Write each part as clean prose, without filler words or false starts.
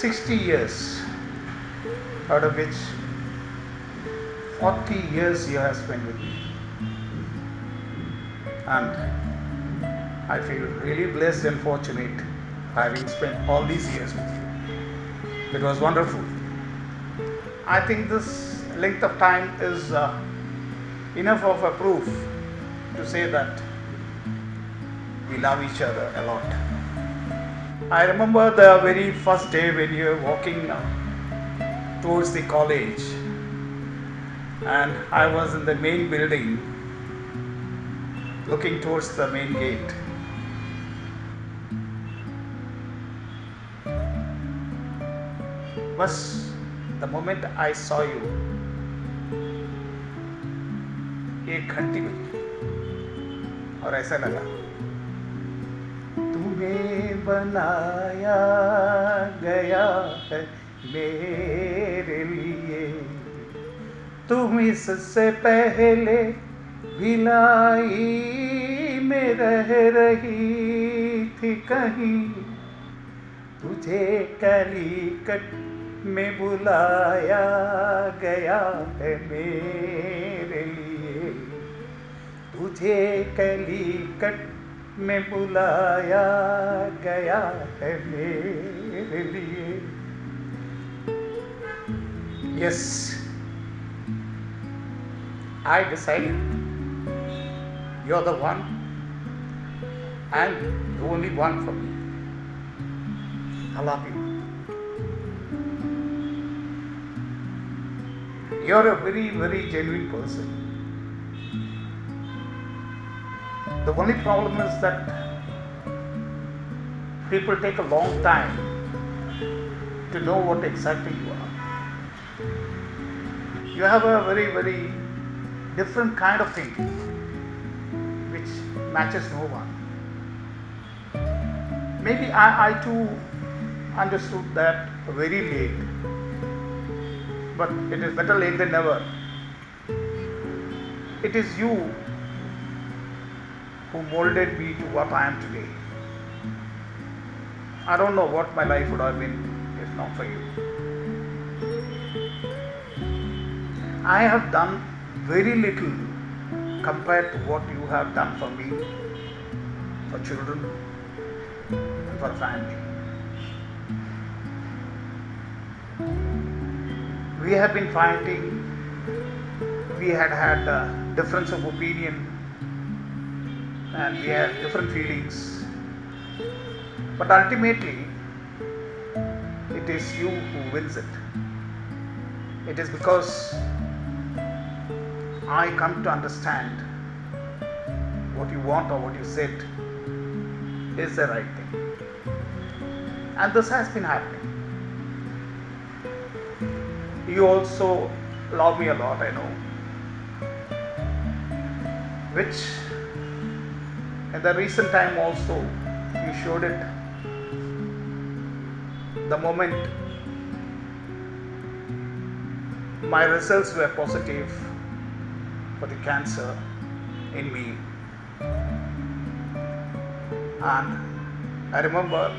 60 years, out of which 40 years you have spent with me. And I feel really blessed and fortunate having spent all these years with you. It was wonderful. I think this length of time is enough of a proof to say that we love each other a lot. I remember the very first day when you were walking towards the college, and I was in the main building looking towards the main gate. बस the moment I saw you, एक घंटी बजी और ऐसा लगा तुम्हें बनाया गया है मेरे लिए, तुम इससे पहले भिलाई में रह रही थी कहीं, तुझे कलीकट में बुलाया गया है मेरे लिए, तुझे कलीकट में बुलाया गया है मेरे लिए. Yes, I decided you're the one and the only one for me. I love you. You're a very, very genuine person. The only problem is that people take a long time to know what exactly you are. You have a very, very different kind of thinking which matches no one. Maybe I too understood that very late, but it is better late than never. It is you who molded me to what I am today. I don't know what my life would have been if not for you. I have done very little compared to what you have done for me, for children, and for family. We have been fighting, we had a difference of opinion, and we have different feelings, but ultimately it is you who wins it. It is because I come to understand what you want or what you said is the right thing, and this has been happening. You also love me a lot, I know, which in the recent time also you showed it the moment my results were positive for the cancer in me. And I remember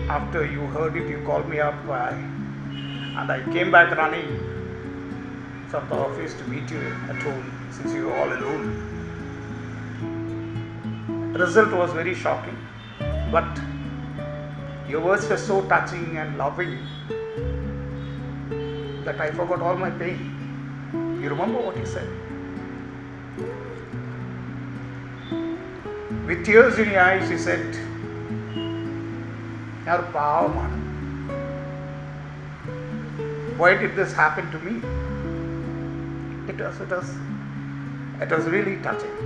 after you heard it, you called me up and I came back running from the office to meet you at home since you were all alone. The result was very shocking, but your words were so touching and loving that I forgot all my pain. You remember what you said? With tears in your eyes, you said, "Yaar pavam. Why did this happen to me?" It was really touching.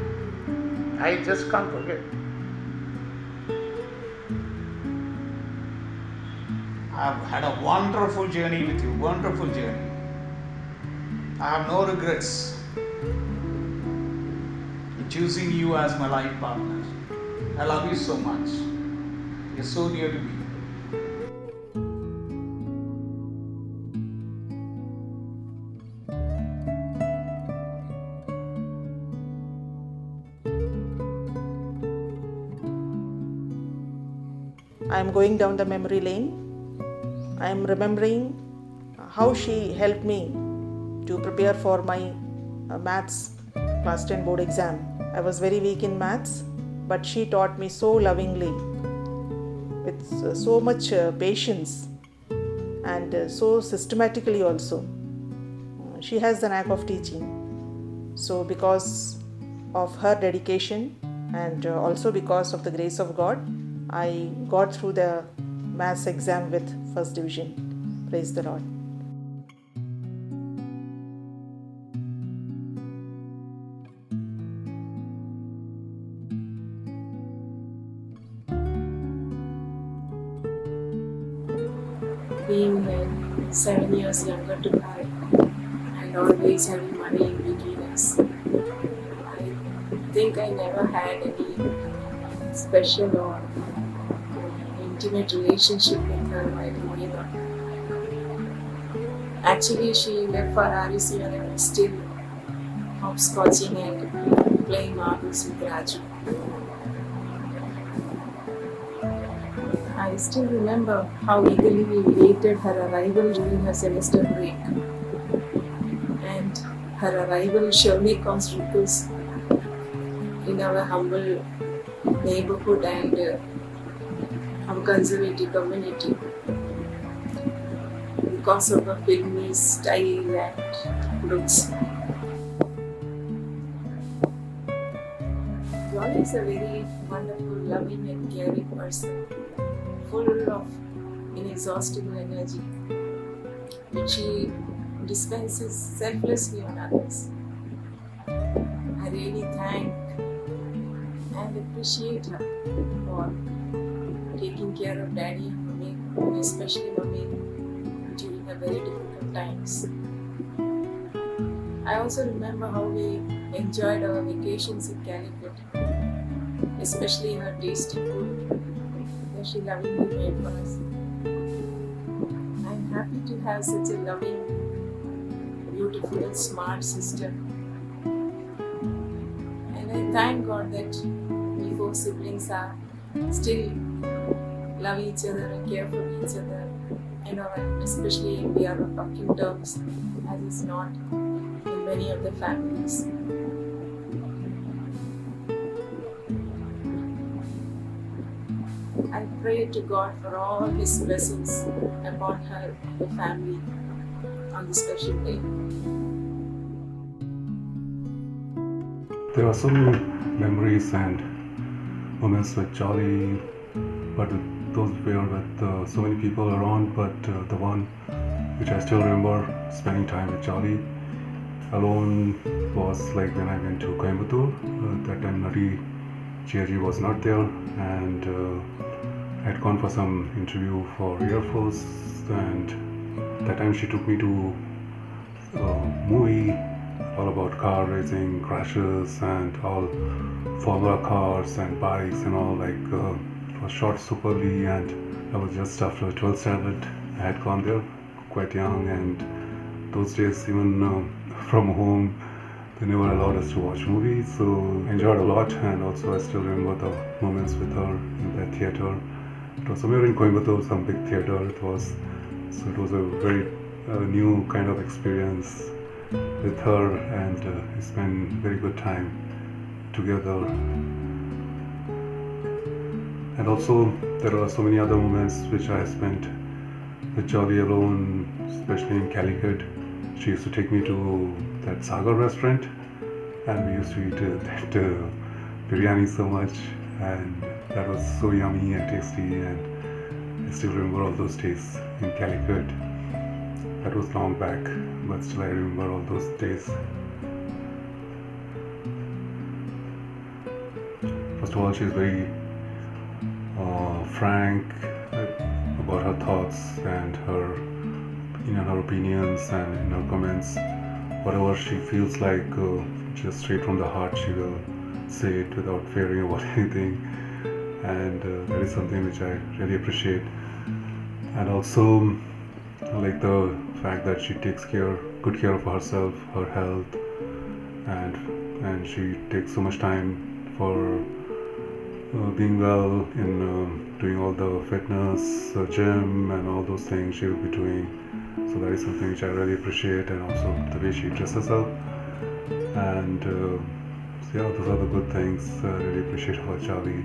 I just can't forget. I've had a wonderful journey with you, wonderful journey. I have no regrets in choosing you as my life partner. I love you so much. You're so dear to me. I am going down the memory lane. I am remembering how she helped me to prepare for my maths class 10 board exam. I was very weak in maths, but she taught me so lovingly with so much patience and so systematically also. She has the knack of teaching. So because of her dedication and also because of the grace of God, I got through the maths exam with first division. Praise the Lord. Being 7 years younger to her and always having money in between us, I think I never had any special or intimate relationship with her while growing up. Actually, she left for RUC and I was still hopscotching and playing marbles with Raju. I still remember how eagerly we awaited her arrival during her semester break. And her arrival surely caused ripples in our humble neighborhood and our conservative community because of her filmy style and looks. Jolly is a very wonderful, loving and caring person, full of inexhaustible energy, which she dispenses selflessly on others. I really thank and appreciate her for taking care of Daddy and Mummy, and especially Mummy, during her very difficult times. I also remember how we enjoyed our vacations in Calicut, especially her tasty food that she lovingly made for us. I'm happy to have such a loving, beautiful and smart sister. And I thank God that we four siblings are still love each other and care for each other, and especially we are on talking terms, as is not in many of the families. I pray to God for all His blessings upon her, the family, on this special day. There are so many memories and moments with Jolly, but those were with so many people around. But the one which I still remember spending time with Jolly alone was like when I went to Coimbatore. That time Nadi Jerry was not there, and I had gone for some interview for Air Force, and that time she took me to a movie all about car racing, crashes, and all Formula cars and bikes and all. Like it was shot superbly, and I was just after 12th standard. I had gone there quite young, and those days even from home they never allowed us to watch movies, so enjoyed a lot. And also I still remember the moments with her in that theater. It was somewhere in Coimbatore, some big theater it was, so it was a very new kind of experience with her, and we spent very good time together. And also there are so many other moments which I spent with Jolly alone, especially in Calicut. She used to take me to that Sagar restaurant, and we used to eat that biryani so much, and that was so yummy and tasty, and I still remember all those days in Calicut. That was long back, but still I remember all those days. First of all, she is very frank about her thoughts and her opinions and in her comments. Whatever she feels like, just straight from the heart, she will say it without fearing about anything, and that is something which I really appreciate. And also like the fact that she takes good care of herself, her health, and she takes so much time for being well in doing all the fitness, gym, and all those things she will be doing. So that is something which I really appreciate, and also the way she dresses up. And so yeah, those are the good things I really appreciate about Jolly.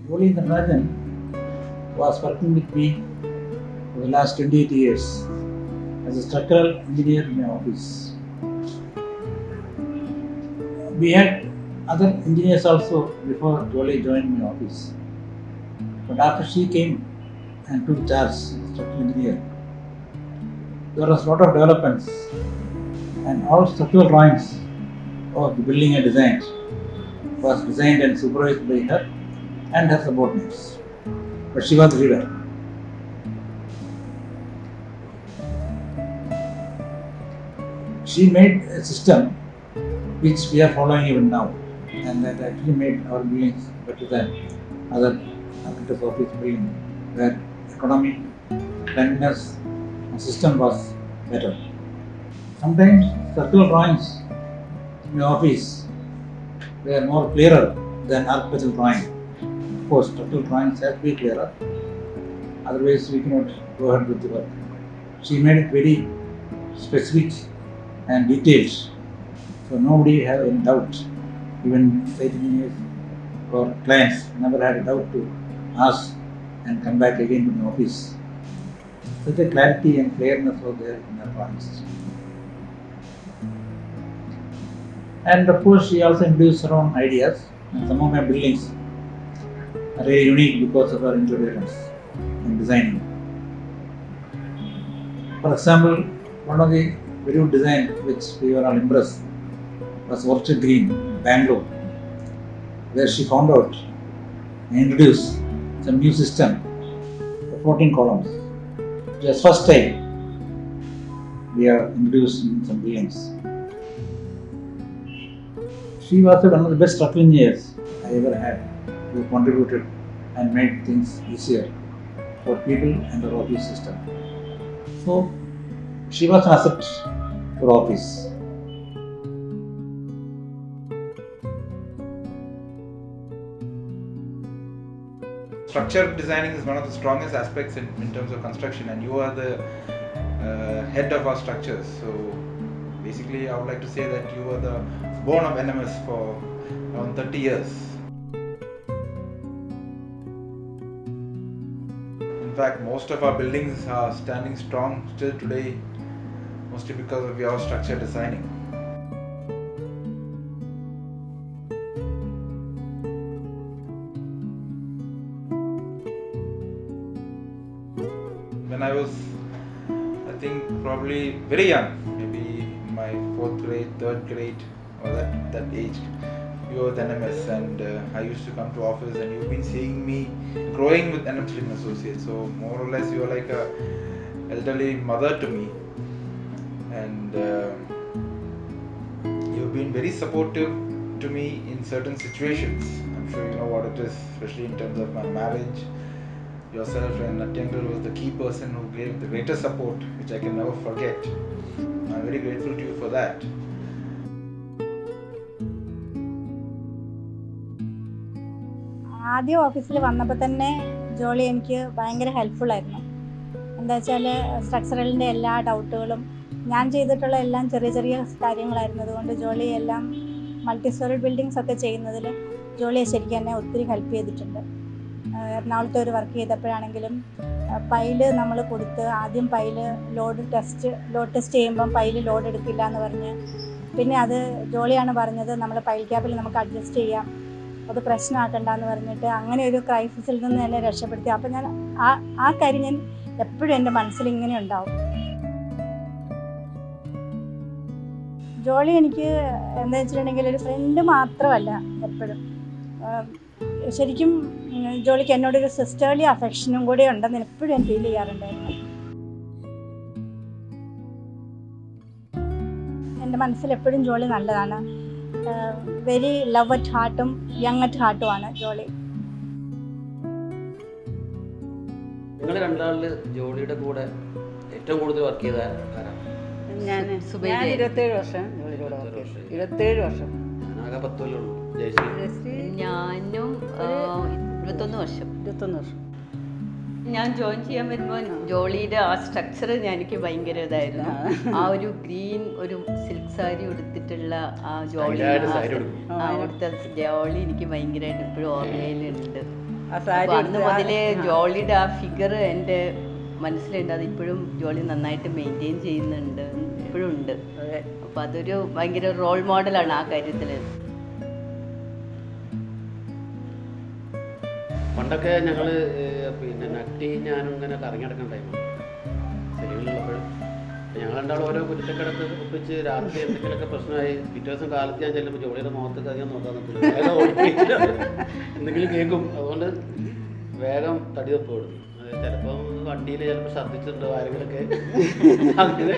Jolly Natarajan was working with me for the last 28 years as a structural engineer in my office. We had other engineers also before Jolly joined my office. But after she came and took charge as structural engineer, there was a lot of developments, and all structural drawings of the building I designed was designed and supervised by her and her subordinates. But she was the leader. She made a system which we are following even now, and that actually made our buildings better than other architects' office building, where economy, cleanliness, and system was better. Sometimes structural drawings in the office were more clearer than architectural drawing. Of course, structural drawings have to be clearer, otherwise we cannot go ahead with the work. She made it very specific and detailed, so nobody had any doubt. Even site engineers or clients never had a doubt to ask and come back again to the office. Such a clarity and clearness was there in her drawings. And of course, she also introduced her own ideas, and some of my buildings are very unique because of her introductions in designing. For example, one of the very good design which we were all impressed was Orchard Green, Bangalore, where she found out and introduced some new system for 14 columns. It was first time we are introduced in some buildings. She was one of the best structural engineers I ever had, who contributed and made things easier for people and the office system. So she was an asset for office. Structure designing is one of the strongest aspects in terms of construction, and you are the head of our structures. So basically I would like to say that you are the bone of NMS for around 30 years. In fact, most of our buildings are standing strong still today, mostly because of your structure designing. When I was, I think, probably very young, maybe in my 4th grade, 3rd grade, or that age, you were with NMS, and I used to come to office, and you've been seeing me growing with NMS Street Associates. So more or less, you are like a elderly mother to me, and you've been very supportive to me in certain situations. I'm sure you know what it is, especially in terms of my marriage. Yourself and Natyangal was the key person who gave the greatest support, which I can never forget. I'm very grateful to you for that. ആദ്യം ഓഫീസിൽ വന്നപ്പോൾ തന്നെ ജോളി എനിക്ക് ഭയങ്കര helpful ആയിരുന്നു. എന്താ വെച്ചാൽ സ്ട്രക്ചറലിൻ്റെ എല്ലാ ഡൗട്ടുകളും ഞാൻ ചെയ്തിട്ടുള്ള എല്ലാം ചെറിയ ചെറിയ കാര്യങ്ങളായിരുന്നു. അതുകൊണ്ട് ജോളി എല്ലാം മൾട്ടി സ്റ്റോറി ബിൽഡിങ്സ് ഒക്കെ ചെയ്യുന്നതിൽ ജോളിയെ ശരിക്കും എന്നെ ഒത്തിരി ഹെൽപ്പ് ചെയ്തിട്ടുണ്ട്. എറണാകുളത്ത് ഒരു വർക്ക് ചെയ്തപ്പോഴാണെങ്കിലും പൈല് നമ്മൾ കൊടുത്ത് ആദ്യം പൈല് ലോഡ് ടെസ്റ്റ് ചെയ്യുമ്പം പൈല് ലോഡ് എടുക്കില്ല എന്ന് പറഞ്ഞ്, പിന്നെ അത് ജോളിയാണ് പറഞ്ഞത് നമ്മൾ പൈൽ ക്യാപ്പിൽ നമുക്ക് അഡ്ജസ്റ്റ് ചെയ്യാം, അത് പ്രശ്നമാക്കണ്ടെന്ന് പറഞ്ഞിട്ട് അങ്ങനെ ഒരു ക്രൈസിസിൽ നിന്ന് എന്നെ രക്ഷപ്പെടുത്തി. അപ്പം ഞാൻ ആ കാര്യം ഞാൻ എപ്പോഴും എൻ്റെ മനസ്സിൽ ഇങ്ങനെ ഉണ്ടാവും. ജോളി എനിക്ക് എന്താ വെച്ചിട്ടുണ്ടെങ്കിൽ ഒരു ഫ്രണ്ട് മാത്രമല്ല, എപ്പോഴും ശരിക്കും ജോളിക്ക് എന്നോടൊരു സിസ്റ്റേർലി അഫെക്ഷനും കൂടെ ഉണ്ടെന്ന് എപ്പോഴും ഞാൻ ഫീൽ ചെയ്യാറുണ്ടായിരുന്നു. എൻ്റെ മനസ്സിൽ എപ്പോഴും ജോളി നല്ലതാണ്. വെരി ലവ് അറ്റ് ഹാർട്ടും യങ് അറ്റ് ഹാർട്ടുമാണ് ജോളി. നിങ്ങൾ രണ്ടാളിൽ ജോളിയുടെ കൂടെ ഏറ്റവും ഏറ്റവും കൂടുതൽ വർക്ക് ചെയ്ത ആരാണ്? ഞാൻ 27 വർഷം ജോലിയിലൂടെ വർക്ക് ചെയ്തു. 27 വർഷം. ഞാനാകെ 10 കൊല്ലമുള്ളൂ. ജയശ്രീ? ഞാനും 21 വർഷം. 21 വർഷം. ഞാൻ ജോയിൻ ചെയ്യാൻ വരുമ്പോൾ ജോളിയുടെ ആ സ്ട്രക്ചർ എനിക്ക് ഭയങ്കര ഇതായിരുന്നു. ആ ഒരു ഗ്രീൻ ഒരു സിൽക്ക് സാരി ഉടുത്തിട്ടുള്ള ആ ജോളി, അവിടുത്തെ ജോളി എനിക്ക് ഭയങ്കരമായിട്ട് ഇപ്പോഴും ഓർമ്മയിലുണ്ട്. അന്ന് മുതലേ ജോളിയുടെ ആ ഫിഗർ എൻ്റെ മനസ്സിലുണ്ട്. അതിപ്പോഴും ജോളി നന്നായിട്ട് മെയിൻറ്റെയിൻ ചെയ്യുന്നുണ്ട്, ഇപ്പോഴും ഉണ്ട്. അപ്പോൾ അതൊരു ഭയങ്കര റോൾ മോഡലാണ് ആ കാര്യത്തിൽ. പണ്ടൊക്കെ ഞങ്ങൾ പിന്നെ നട്ടി ഞാനും ഇങ്ങനെ കറങ്ങി നടക്കുന്ന ടൈമാണ് സെലൂണിലുള്ളപ്പോഴും. ഞങ്ങൾ രണ്ടാളും ഓരോ കുറ്റക്കിടക്ക് ഒപ്പിച്ച് രാത്രി എന്തെങ്കിലുമൊക്കെ പ്രശ്നമായി പിറ്റേ ദിവസം കാലത്ത് ഞാൻ ചെല്ലുമ്പോൾ ജോളിയുടെ മുഖത്ത് അധികം നോക്കാൻ നിൽക്കില്ല, എന്തെങ്കിലും കേൾക്കും. അതുകൊണ്ട് വേഗം തടി തപ്പ് കൊടുക്കും. ചിലപ്പോൾ വണ്ടിയിൽ ചിലപ്പോൾ ഛർദ്ദിച്ചിട്ടുണ്ടോ ആരെങ്കിലൊക്കെ. അങ്ങനെ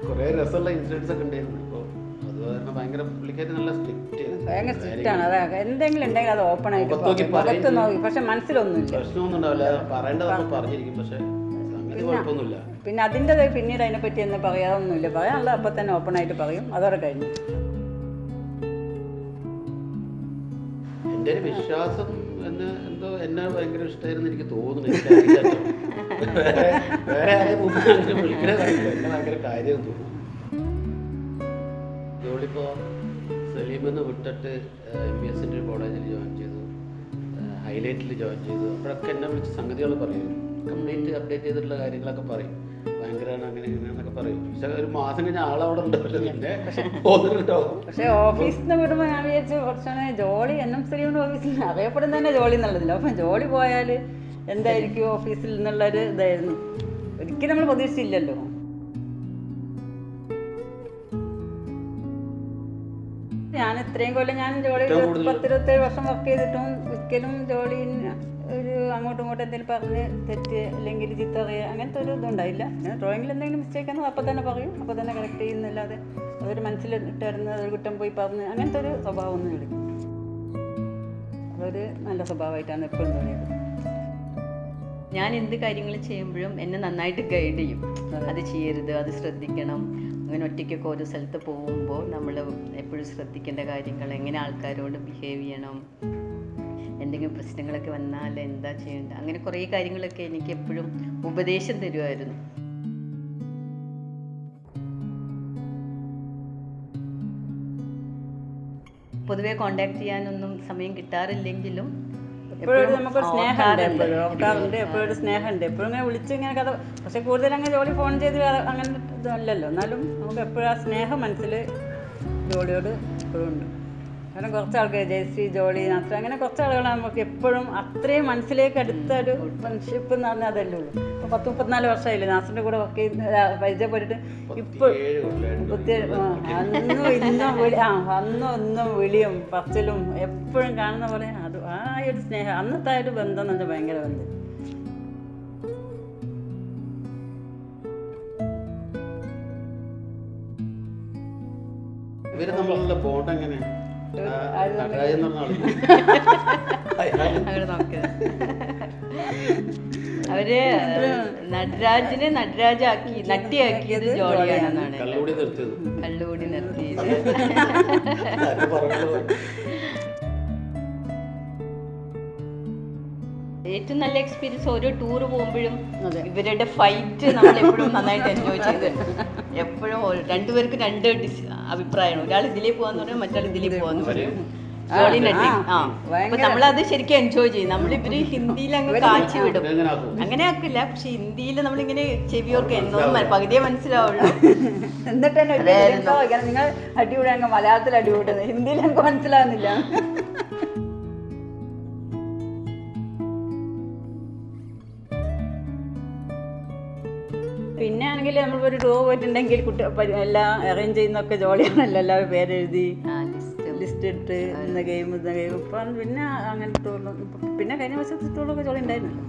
കുറേ രസമുള്ള ഇൻസിഡൻസ് ഒക്കെ ഉണ്ടായിരുന്നു. അപ്പോൾ അത് കാരണം ഭയങ്കര പുള്ളിക്കാരി നല്ല ഭയങ്കര സ്ട്രിക്റ്റാണ്. അതെ, എന്തെങ്കിലും ഉണ്ടെങ്കിൽ അത് ഓപ്പൺ ആയിട്ട് നോക്കി, പക്ഷെ മനസ്സിലൊന്നുമില്ല, പ്രശ്നമൊന്നും ഉണ്ടാവില്ല. പറയേണ്ടതൊക്കെ പറഞ്ഞിരിക്കും, പക്ഷെ അങ്ങനെ കുഴപ്പമൊന്നുമില്ല. പിന്നെ അതിൻ്റെ പിന്നീട് അതിനെപ്പറ്റി എന്ന് പറയാതൊന്നുമില്ല. പറയാനുള്ള അപ്പം തന്നെ ഓപ്പൺ ആയിട്ട് പറയും. അതോടെ കഴിഞ്ഞു. എൻ്റെ ഒരു വിശ്വാസം എന്തോ എന്നെ ഭയങ്കര ഇഷ്ടമായിരുന്നു എനിക്ക് തോന്നുന്നു. വേറെ ആരെയും മുമ്പ് അങ്ങനെ വിളിക്കണ കാര്യമില്ല, എന്നെ ഭയങ്കര കാര്യം തോന്നുന്നു. ജോളിപ്പോൾ സലീമെന്ന് വിട്ടിട്ട് MBS ഒരു കോളേജിൽ ജോയിൻ ചെയ്തു, ഹൈലൈറ്റിൽ ജോയിൻ ചെയ്തു. അപ്പോഴൊക്കെ എന്നെ വിളിച്ച് സംഗതികൾ പറയും, കംപ്ലീറ്റ് അപ്ഡേറ്റ് ചെയ്തിട്ടുള്ള കാര്യങ്ങളൊക്കെ പറയും. ഭയങ്കരമാണ് അങ്ങനെ ഇങ്ങനെയാന്നൊക്കെ പറയും. പക്ഷെ ഒരു മാസം കഴിഞ്ഞാൽ ആളവിടെ ഉണ്ടാവില്ല, പിന്നെ പോകുന്നുണ്ടാവും. പക്ഷേ ഓഫീസിൽ നിന്ന് വിടുമ്പോൾ ഞാൻ വിചാരിച്ചു കുറച്ചാണ് ജോളി സലീമിൻ്റെ ഓഫീസിൽ അറിയപ്പെടുന്ന തന്നെ ജോളി എന്നുള്ളതില്ല. അപ്പം ജോളി പോയാൽ എന്തായിരിക്കും ഓഫീസിൽ നിന്നുള്ളൊരു ഇതായിരുന്നു. ഒരിക്കലും നമ്മൾ പ്രതീക്ഷിച്ചില്ലല്ലോ. ഞാൻ ഇത്രയും കൊല്ലം ഞാൻ ജോലി 10-27 വർഷം വർക്ക് ചെയ്തിട്ടും ഒരിക്കലും ജോലി ഒരു അങ്ങോട്ടും ഇങ്ങോട്ടും എന്തെങ്കിലും പറഞ്ഞ് തെറ്റ് അല്ലെങ്കിൽ ചീത്ത പറയുക അങ്ങനത്തെ ഒരു ഇതുണ്ടായില്ല. ഞാൻ ഡ്രോയിങ്ങിൽ എന്തെങ്കിലും മിസ്റ്റേക്ക് ആണെന്ന് അപ്പം തന്നെ പറയും, അപ്പം തന്നെ കറക്റ്റ് ചെയ്യുന്നില്ലാതെ അതൊരു മനസ്സിൽ ഇട്ടായിരുന്നു ഒരു കുറ്റം പോയി പറഞ്ഞ് അങ്ങനത്തെ ഒരു സ്വഭാവമൊന്നും ഇല്ല. അതൊരു നല്ല സ്വഭാവമായിട്ടാണ് എപ്പോഴും തോന്നിയത്. ഞാൻ എന്ത് കാര്യങ്ങൾ ചെയ്യുമ്പോഴും എന്നെ നന്നായിട്ട് ഗൈഡ് ചെയ്യും. അത് ചെയ്യരുത്, അത് ശ്രദ്ധിക്കണം. അങ്ങനെ ഒറ്റയ്ക്കൊക്കെ ഓരോ സ്ഥലത്ത് പോകുമ്പോൾ നമ്മൾ എപ്പോഴും ശ്രദ്ധിക്കേണ്ട കാര്യങ്ങൾ, എങ്ങനെ ആൾക്കാരോട് ബിഹേവ് ചെയ്യണം, എന്തെങ്കിലും പ്രശ്നങ്ങളൊക്കെ വന്നാൽ എന്താ ചെയ്യേണ്ടത്, അങ്ങനെ കുറേ കാര്യങ്ങളൊക്കെ എനിക്ക് എപ്പോഴും ഉപദേശം തരുമായിരുന്നു. പൊതുവെ കോണ്ടാക്ട് ചെയ്യാനൊന്നും സമയം കിട്ടാറില്ലെങ്കിലും എപ്പോഴും നമുക്കൊരു സ്നേഹമുണ്ട്, എപ്പോഴും ഓർക്കാറുണ്ട്, എപ്പോഴും ഒരു സ്നേഹമുണ്ട്. എപ്പോഴും ഇങ്ങനെ വിളിച്ച് ഇങ്ങനെ കഥ, പക്ഷെ കൂടുതൽ അങ്ങനെ ജോലി ഫോൺ ചെയ്ത് അങ്ങനെ ഇതല്ലല്ലോ. എന്നാലും നമുക്ക് എപ്പോഴും ആ സ്നേഹം മനസ്സിൽ ജോളിയോട് എപ്പോഴും ഉണ്ട്. കാരണം കുറച്ച് ആൾക്കാർ ജയശ്രീ, ജോളി, നാത്ര അങ്ങനെ കുറച്ച് ആളുകളാണ് നമുക്ക് എപ്പോഴും അത്രയും മനസ്സിലേക്ക് അടുത്ത ഒരു ഫ്രണ്ട്ഷിപ്പ് എന്ന് പറഞ്ഞാൽ അതല്ലേ ഉള്ളൂ. ഇപ്പോൾ 10-34 വർഷമായില്ലേ നാസറിൻ്റെ കൂടെ വർക്ക് ചെയ്ത് പരിചയപ്പെട്ടിട്ട്. ഇപ്പോൾ അന്നും ഇന്നും വിളിയും പറച്ചിലും എപ്പോഴും കാണുന്ന പോലെ അത് ആ ഒരു സ്നേഹം, അന്നത്തെ ഒരു ബന്ധം എന്ന് വെച്ചാൽ ഭയങ്കര ബന്ധം. ഇവര് തമ്മിലുള്ള ബോണ്ട് എങ്ങനെയാണ്? അവര് നടരാജിനെ നടരാജാക്കി നട്ടിയാക്കിയത് ജോളിയാണെന്നാണ്. കള്ളുകൂടി നിർത്തിയത്. ഏറ്റവും നല്ല എക്സ്പീരിയൻസ് ഓരോ ടൂർ പോകുമ്പോഴും ഇവരുടെ ഫൈറ്റ് നമ്മൾ എപ്പോഴും നന്നായിട്ട് എൻജോയ് ചെയ്തിട്ടുണ്ട്. എപ്പോഴും രണ്ടുപേർക്ക് രണ്ട് അഭിപ്രായമാണ്. ഒരാൾ ഇതിലേ പോകാന്ന് പറയും, മറ്റാൾ ഇതിലേ പോകാന്ന് പറയും. ജോളി നട്ടി അപ്പൊ നമ്മളത് ശരിക്കും എൻജോയ് ചെയ്യും. നമ്മളിവര് ഹിന്ദിയിൽ അങ്ങ് കാച്ചി വിടും, അങ്ങനെ ആക്കില്ല. പക്ഷെ ഹിന്ദിയിൽ നമ്മളിങ്ങനെ ചെവിയൊക്കെ എന്നൊന്നും പകുതിയെ മനസ്സിലാവുള്ളൂ. എന്നിട്ട് നിങ്ങൾ അടിപൊളി അങ്ങ് മലയാളത്തിൽ അടിപൊളിയത്, ഹിന്ദിയിൽ ഞങ്ങൾക്ക് മനസ്സിലാവുന്നില്ല. പിന്നെ ആണെങ്കിൽ നമ്മളിപ്പോൾ ഒരു ടൂർ പോയിട്ടുണ്ടെങ്കിൽ എല്ലാം അറേഞ്ച് ചെയ്യുന്നൊക്കെ ജോളിയാണല്ലോ. എല്ലാവരും പേരെഴുതി ലിസ്റ്റ് ഇട്ട് ഇന്ന ഗെയിം ഇപ്പം പിന്നെ അങ്ങനത്തെ ടൂറിലും പിന്നെ കഴിഞ്ഞ വർഷത്തെ ടൂറിലൊക്കെ ജോലി ഉണ്ടായിരുന്നല്ലോ.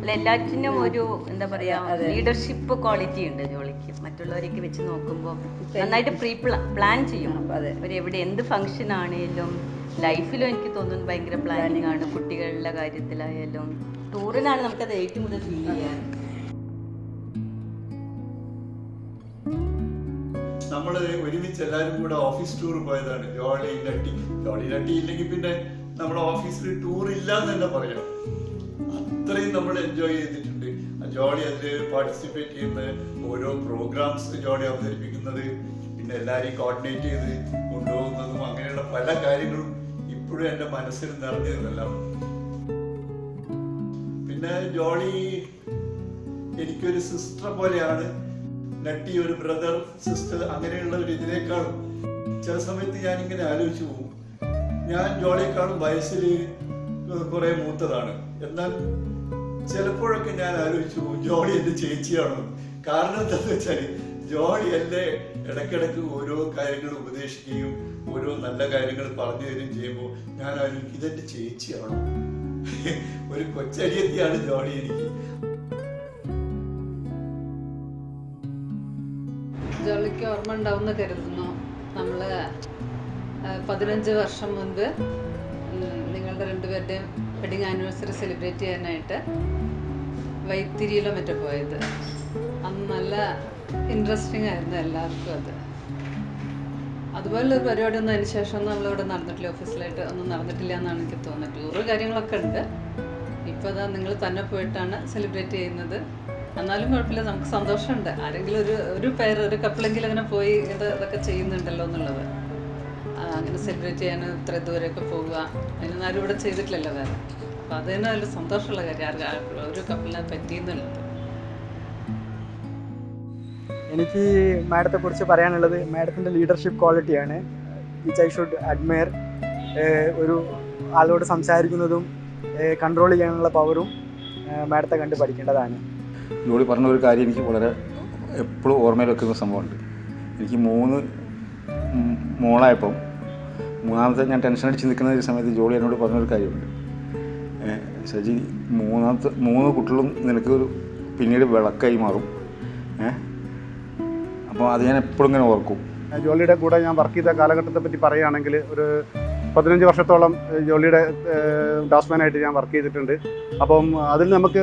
അല്ല, എല്ലാറ്റിനും ഒരു എന്താ പറയാ ലീഡർഷിപ്പ് ക്വാളിറ്റി ഉണ്ട് ജോളിക്ക്. മറ്റുള്ളവരൊക്കെ വെച്ച് നോക്കുമ്പോൾ നന്നായിട്ട് പ്ലാൻ ചെയ്യും. ഒരു എവിടെ എന്ത് ഫംഗ്ഷൻ ആണെങ്കിലും ലൈഫിലും എനിക്ക് തോന്നുന്നു ഭയങ്കര പ്ലാനിങ് ആണ്. കുട്ടികളുടെ കാര്യത്തിലായാലും ടൂറിനാണ് നമുക്കത് ഏറ്റവും കൂടുതൽ ഫീൽ ചെയ്യാൻ. നമ്മൾ ഒരുമിച്ച് എല്ലാവരും കൂടെ ഓഫീസ് ടൂർ പോയതാണ്. ജോളി നട്ടി ഇല്ലെങ്കിൽ പിന്നെ നമ്മുടെ ഓഫീസിൽ ടൂർ ഇല്ല എന്ന് തന്നെ പറയാം. അത്രയും നമ്മൾ എൻജോയ് ചെയ്തിട്ടുണ്ട്. ജോളി അതിൽ പാർട്ടിസിപ്പേറ്റ് ചെയ്യുന്ന ഓരോ പ്രോഗ്രാംസ് ജോളി അവതരിപ്പിക്കുന്നത്, പിന്നെ എല്ലാവരെയും കോർഡിനേറ്റ് ചെയ്ത് കൊണ്ടുപോകുന്നതും അങ്ങനെയുള്ള പല കാര്യങ്ങളും ഇപ്പോഴും എൻ്റെ മനസ്സിൽ നിറഞ്ഞതെല്ലാം. പിന്നെ ജോളി എനിക്കൊരു സിസ്റ്റർ പോലെയാണ്. നട്ടി ഒരു ബ്രദർ സിസ്റ്റർ അങ്ങനെയുള്ള ഒരു ഇതിനേക്കാളും ചില സമയത്ത് ഞാനിങ്ങനെ ആലോചിച്ചു പോകും, ഞാൻ ജോളിയെക്കാളും വയസ്സിൽ കുറെ മൂത്തതാണ്. എന്നാൽ ചിലപ്പോഴൊക്കെ ഞാൻ ആലോചിച്ചു പോകും ജോളി എൻ്റെ ചേച്ചിയാണോ. കാരണം എന്താണെന്ന് വെച്ചാൽ ജോളി എൻ്റെ ഇടയ്ക്കിടയ്ക്ക് ഓരോ കാര്യങ്ങൾ ഉപദേശിക്കുകയും ഓരോ നല്ല കാര്യങ്ങൾ പറഞ്ഞു തരികയും ചെയ്യുമ്പോൾ ഞാൻ ആലോചിക്കും ഇതെൻ്റെ ചേച്ചിയാണോ. ഒരു കൊച്ചടിയെത്തിയാണ് ജോളി എനിക്ക്. ജോളിക്ക് ഓർമ്മ ഉണ്ടാവുമെന്ന് കരുതുന്നു. നമ്മൾ 15 വർഷം മുൻപ് നിങ്ങളുടെ രണ്ടുപേരുടെയും വെഡിങ് ആനിവേഴ്സറി സെലിബ്രേറ്റ് ചെയ്യാനായിട്ട് വൈത്തിരിയിലോ മറ്റോ പോയത്. അന്ന് നല്ല ഇൻട്രസ്റ്റിംഗ് ആയിരുന്നു എല്ലാവർക്കും അത്. അതുപോലുള്ളൊരു പരിപാടിയൊന്നും അതിന് ശേഷം നമ്മളിവിടെ നടന്നിട്ടില്ല, ഓഫീസിലായിട്ട് ഒന്നും നടന്നിട്ടില്ല എന്നാണ് എനിക്ക് തോന്നുന്നത്. ടൂറ് കാര്യങ്ങളൊക്കെ ഉണ്ട്. ഇപ്പോൾ അതാ നിങ്ങൾ തന്നെ പോയിട്ടാണ് സെലിബ്രേറ്റ് ചെയ്യുന്നത്. എന്നാലും കുഴപ്പമില്ല, നമുക്ക് സന്തോഷമുണ്ട്. ആരെങ്കിലും ഒരു കപ്പിളെങ്കിലും അങ്ങനെ പോയി ഇതൊക്കെ ചെയ്യുന്നുണ്ടല്ലോ എന്നുള്ളത്. അങ്ങനെ സെലിബ്രേറ്റ് ചെയ്യാൻ ഇത്ര ദൂരമൊക്കെ പോവുക, അതിനൊന്നും ആരും ഇവിടെ ചെയ്തിട്ടില്ലല്ലോ വേറെ. അപ്പോൾ അത് തന്നെ നല്ല സന്തോഷമുള്ള കാര്യം, ഒരു കപ്പിളിനെ പറ്റിയെന്നുള്ളത്. എനിക്ക് മാഡത്തെക്കുറിച്ച് പറയാനുള്ളത് മാഡത്തിൻ്റെ ലീഡർഷിപ്പ് ക്വാളിറ്റിയാണ്. Which I should admire. ഒരു ആളോട് സംസാരിക്കുന്നതും കൺട്രോൾ ചെയ്യാനുള്ള പവറും മാഡത്തെ കണ്ട് പഠിക്കേണ്ടതാണ്. ജോളി പറഞ്ഞ ഒരു കാര്യം എനിക്ക് വളരെ എപ്പോഴും ഓർമ്മയിൽ വെക്കുന്ന സംഭവമുണ്ട്. എനിക്ക് 3 മോളായപ്പം മൂന്നാമത്തെ ഞാൻ ടെൻഷൻ അടിച്ച് നിൽക്കുന്ന ഒരു സമയത്ത് ജോളി എന്നോട് പറഞ്ഞൊരു കാര്യമുണ്ട്. ശരി, 3 കുട്ടികളും നിനക്ക് പിന്നീട് വിളക്കായി മാറും. അപ്പോൾ അത് ഞാൻ എപ്പോഴും ഇങ്ങനെ ഓർക്കും. ജോളിയുടെ കൂടെ ഞാൻ വർക്ക് ചെയ്ത കാലഘട്ടത്തെ പറ്റി പറയുകയാണെങ്കിൽ ഒരു 15 വർഷത്തോളം ജോളിയുടെ ഡ്രാഫ്റ്റ്മാനായിട്ട് ഞാൻ വർക്ക് ചെയ്തിട്ടുണ്ട്. അപ്പം അതിൽ നമുക്ക്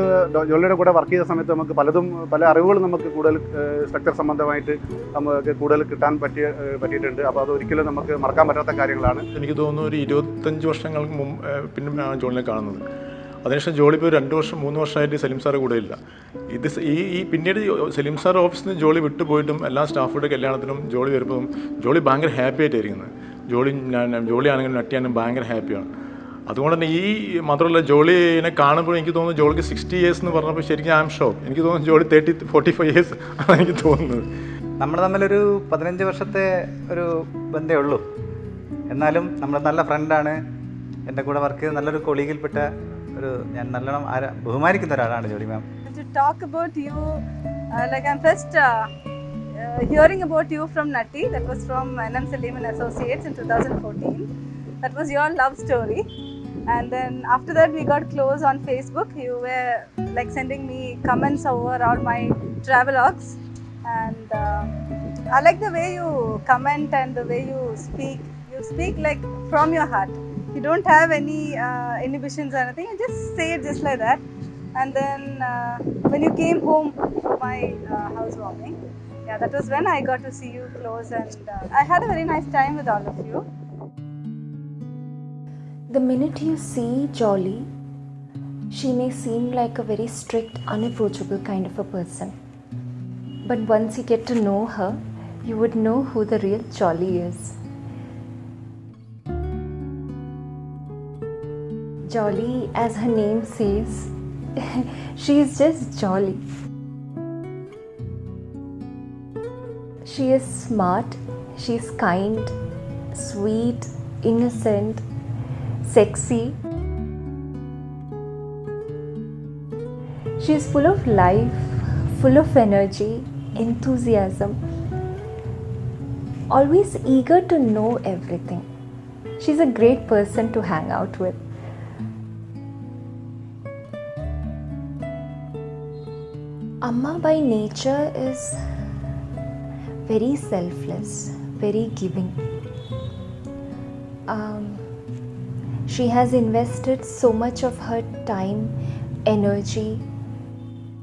ജോളിയുടെ കൂടെ വർക്ക് ചെയ്ത സമയത്ത് നമുക്ക് പല അറിവുകളും നമുക്ക് കൂടുതൽ സ്ട്രക്ചർ സംബന്ധമായിട്ട് നമുക്ക് കൂടുതൽ കിട്ടാൻ പറ്റിയിട്ടുണ്ട്. അപ്പോൾ അതൊരിക്കലും നമുക്ക് മറക്കാൻ പറ്റാത്ത കാര്യങ്ങളാണ്. എനിക്ക് തോന്നുന്നു ഒരു 25 വർഷങ്ങൾക്ക് മുമ്പ് പിന്നെ ജോളിനെ കാണുന്നത്. അതിനുശേഷം ജോളി ഇപ്പോൾ 2 വർഷം 3 വർഷമായിട്ട് സലീം സാറ് കൂടെ ഇല്ല. ഈ പിന്നീട് സലീം സാർ ഓഫീസിൽ നിന്ന് ജോളി വിട്ടുപോയിട്ടും എല്ലാ സ്റ്റാഫുകളുടെ കല്യാണത്തിനും ജോളി വരുമ്പോഴും ജോളി ഭയങ്കര ഹാപ്പി ആയിട്ടിരിക്കുന്നത്. ജോളി ആണെങ്കിലും നട്ടിയാണെങ്കിലും ഭയങ്കര ഹാപ്പിയാണ്. അതുകൊണ്ട് തന്നെ മാത്രമല്ല ജോളിനെ കാണുമ്പോൾ എനിക്ക് തോന്നുന്നു ജോളിക്ക് 60 years എന്ന് പറഞ്ഞപ്പോൾ ശരിക്കും ഐ ആം ഷോക്ക്. എനിക്ക് തോന്നുന്നു ജോളി 45 years ആണ് എനിക്ക് തോന്നുന്നത്. നമ്മൾ തമ്മിലൊരു 15 വർഷത്തെ ഒരു ബന്ധമേ ഉള്ളൂ. എന്നാലും നമ്മൾ നല്ല ഫ്രണ്ടാണ്. എൻ്റെ കൂടെ വർക്ക് ചെയ്ത് നല്ലൊരു കൊളീഗിൽപ്പെട്ട ഞാൻ നല്ലോണം ബഹുമാനിക്കുന്ന ഒരാളാണ് ജോളി മാം. To talk about you, like I'm first hearing about you from Natti. That was from NM Salim and Associates in 2014. That was your love story. And then after that we got close on Facebook. You were like sending me comments over all my travelogues. And I like the way you comment and the way you speak. You speak like from your heart. You don't have any inhibitions or anything. You just say it just like that. And then when you came home for my housewarming, yeah, that was when I got to see you close, and I had a very nice time with all of you. The minute you see Jolly, she may seem like a very strict, unapproachable kind of a person. But once you get to know her, you would know who the real Jolly is. Jolly, as her name says, she is just jolly. She is smart, she is kind, sweet, innocent, sexy. She is full of life, full of energy, enthusiasm, always eager to know everything. She's a great person to hang out with. Amma by nature is very selfless, very giving. She has invested so much of her time, energy,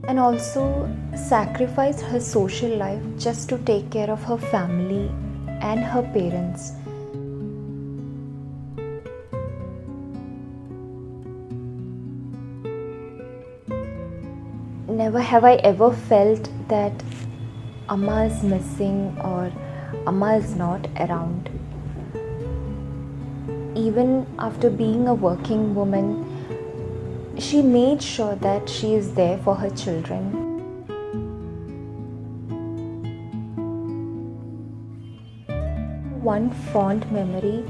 and also sacrificed her social life just to take care of her family and her parents. Never have I ever felt that Amma is missing or Amma is not around. Even after being a working woman, she made sure that she is there for her children. One fond memory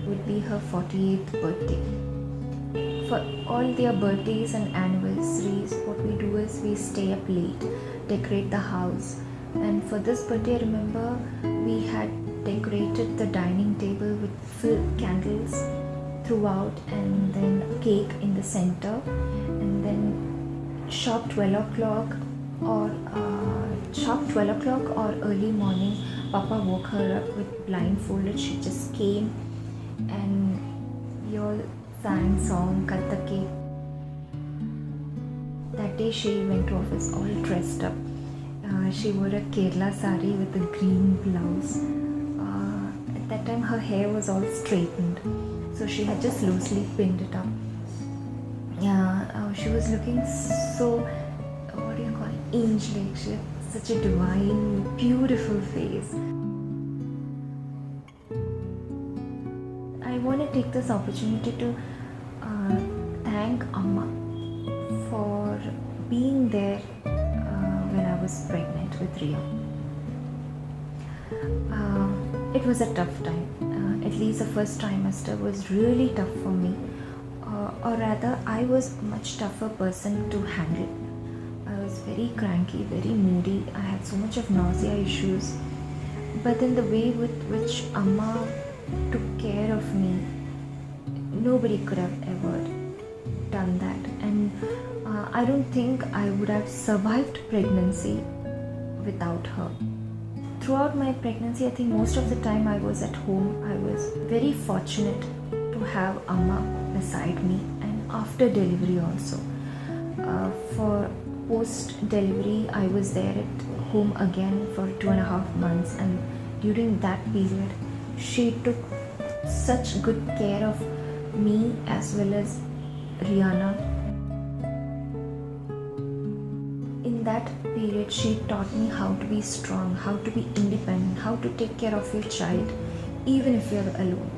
would be her 48th birthday. For all their birthdays and anniversaries, what we do is we stay up late, decorate the house. And for this birthday, I remember we had decorated the dining table with full candles throughout, and then cake in the center, and then sharp 12 o'clock or early morning, Papa woke her up with blindfolded. She just came and we all sang song, cut the cake. That day she went to office all dressed up. She wore a Kerala sari with a green blouse. At that time her hair was all straightened, so she had just loosely pinned it up. She was looking so, what do you call it, angelic. She had such a divine, beautiful face. I want to take this opportunity to thank Amma for being there when I was pregnant with Ria. It was a tough time. At least the first trimester was really tough for me. Or rather, I was a much tougher person to handle. I was very cranky, very moody. I had so much of nausea issues. But then the way with which Amma took care of me, nobody could have ever done that. And I don't think I would have survived pregnancy without her. Throughout my pregnancy, I think most of the time I was at home. I was very fortunate to have Amma beside me, and after delivery also. For post-delivery, I was there at home again for 2.5 months, and during that period, she took such good care of me as well as Rihanna. In that period, she taught me how to be strong, how to be independent, how to take care of your child, even if you're alone.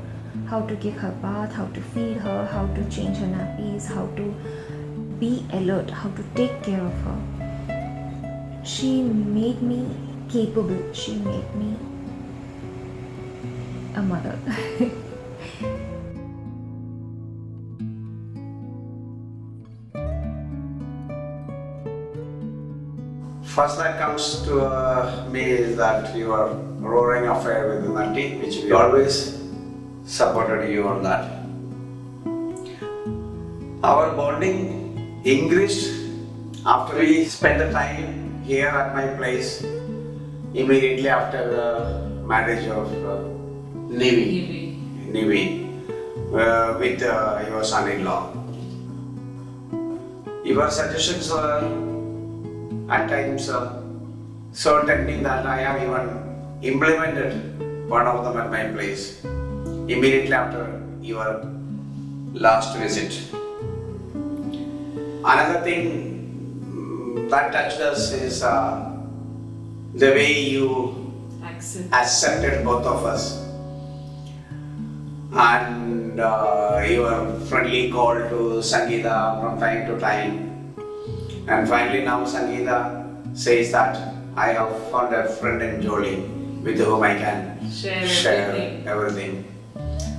How to give her bath, how to feed her, how to change her nappies, how to be alert, how to take care of her. She made me capable. She made me a mother. First that comes to me is that your roaring affair with Natti, which we always supported you on that. Our bonding increased after we spent the time here at my place immediately after the marriage of Nivi with your son-in-law. Your suggestions were at times so tempting that I have even implemented one of them at my place immediately after your last visit. Another thing that touched us is the way you accepted both of us, and your friendly call to Sangeeta from time to time. And finally now Sangeeta says that I have found a friend in Jolly with whom I can share everything.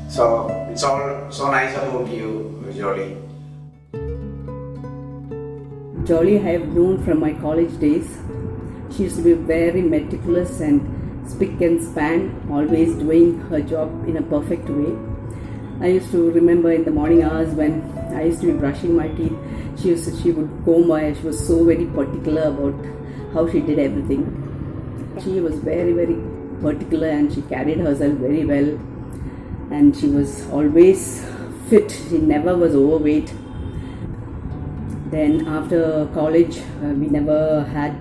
So it's all so nice about you, Jolly. Jolly I have known from my college days. She used to be very meticulous and spick and span, always doing her job in a perfect way. I used to remember in the morning hours when I used to be brushing my teeth, she would comb my. She was so very particular about how she did everything. She was very, very particular and she carried herself very well. And she was always fit. She never was overweight. Then after college, we never had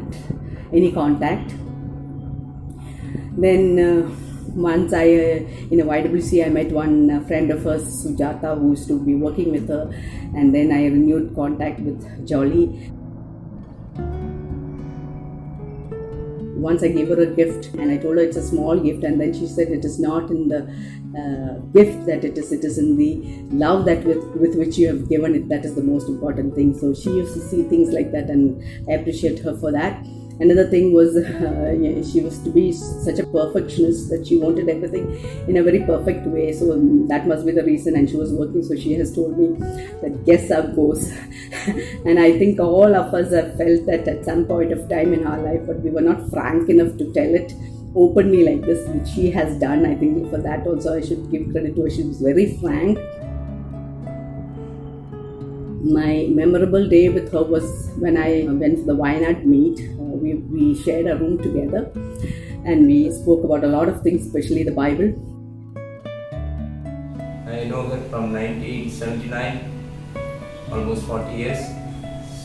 any contact. Then once in a YWC, I met one friend of hers, Sujata, who used to be working with her, and then I renewed contact with Jolly. Once I gave her a gift and I told her it's a small gift, and then she said it is not in the gift that it is in the love that with which you have given it, that is the most important thing. So she used to see things like that, and I appreciate her for that. Another thing was she used to be such a perfectionist that she wanted everything in a very perfect way. So that must be the reason, and she was working, so she has told me that guess how it goes. And I think all of us have felt that at some point of time in our life, but we were not frank enough to tell it openly like this, which she has done. I think for that also I should give credit to her. She was very frank. My memorable day with her was when I went for the Wayanad meet. We shared a room together and we spoke about a lot of things, especially the Bible. I know her from 1979, almost 40 years,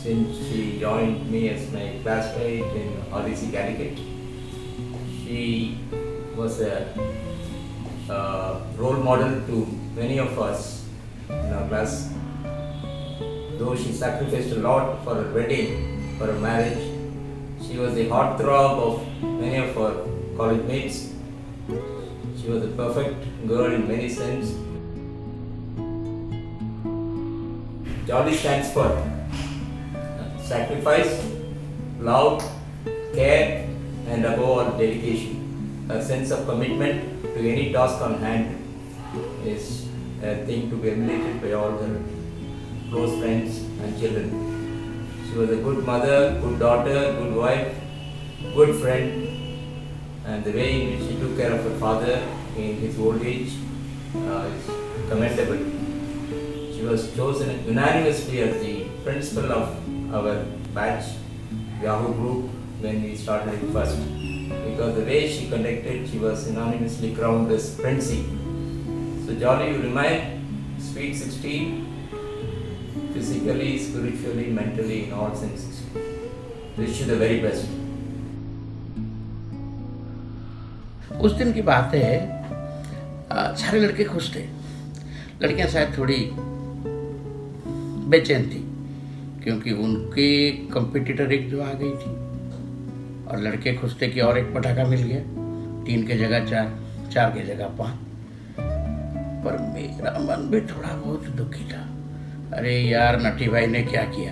since she joined me as my classmate in RDC Calicut. She was a role model to many of us in our class. Though she sacrificed a lot for her wedding, for her marriage, she was the heartthrob of many of our college mates. She was a perfect girl in many sense. Jolly stands for sacrifice, love, care, and above all dedication. A sense of commitment to any task on hand is a thing to be emulated by all her close friends and children. She was a good mother, good daughter, good wife, good friend, and the way in which she took care of her father in his old age is commendable. She was chosen unanimously as the principal of our batch, Yahoo group, when we started it first. Because the way she conducted, she was unanimously crowned as Princey. So Jolly, you remain sweet 16, physically, spiritually, mentally, in all senses. Wish you the very best. उस दिन की बात है, सारे लड़के खुश थे। लड़कियां शायद थोड़ी बेचैन थी क्योंकि उनके कंपटीटर एक जो आ गई थी, और लड़के खुश थे कि और एक पटाखा मिल गया, 3 के जगह 4, 4 के जगह 5। पर मेरा मन भी थोड़ा बहुत दुखी था। अरे यार, नटी भाई ने क्या किया।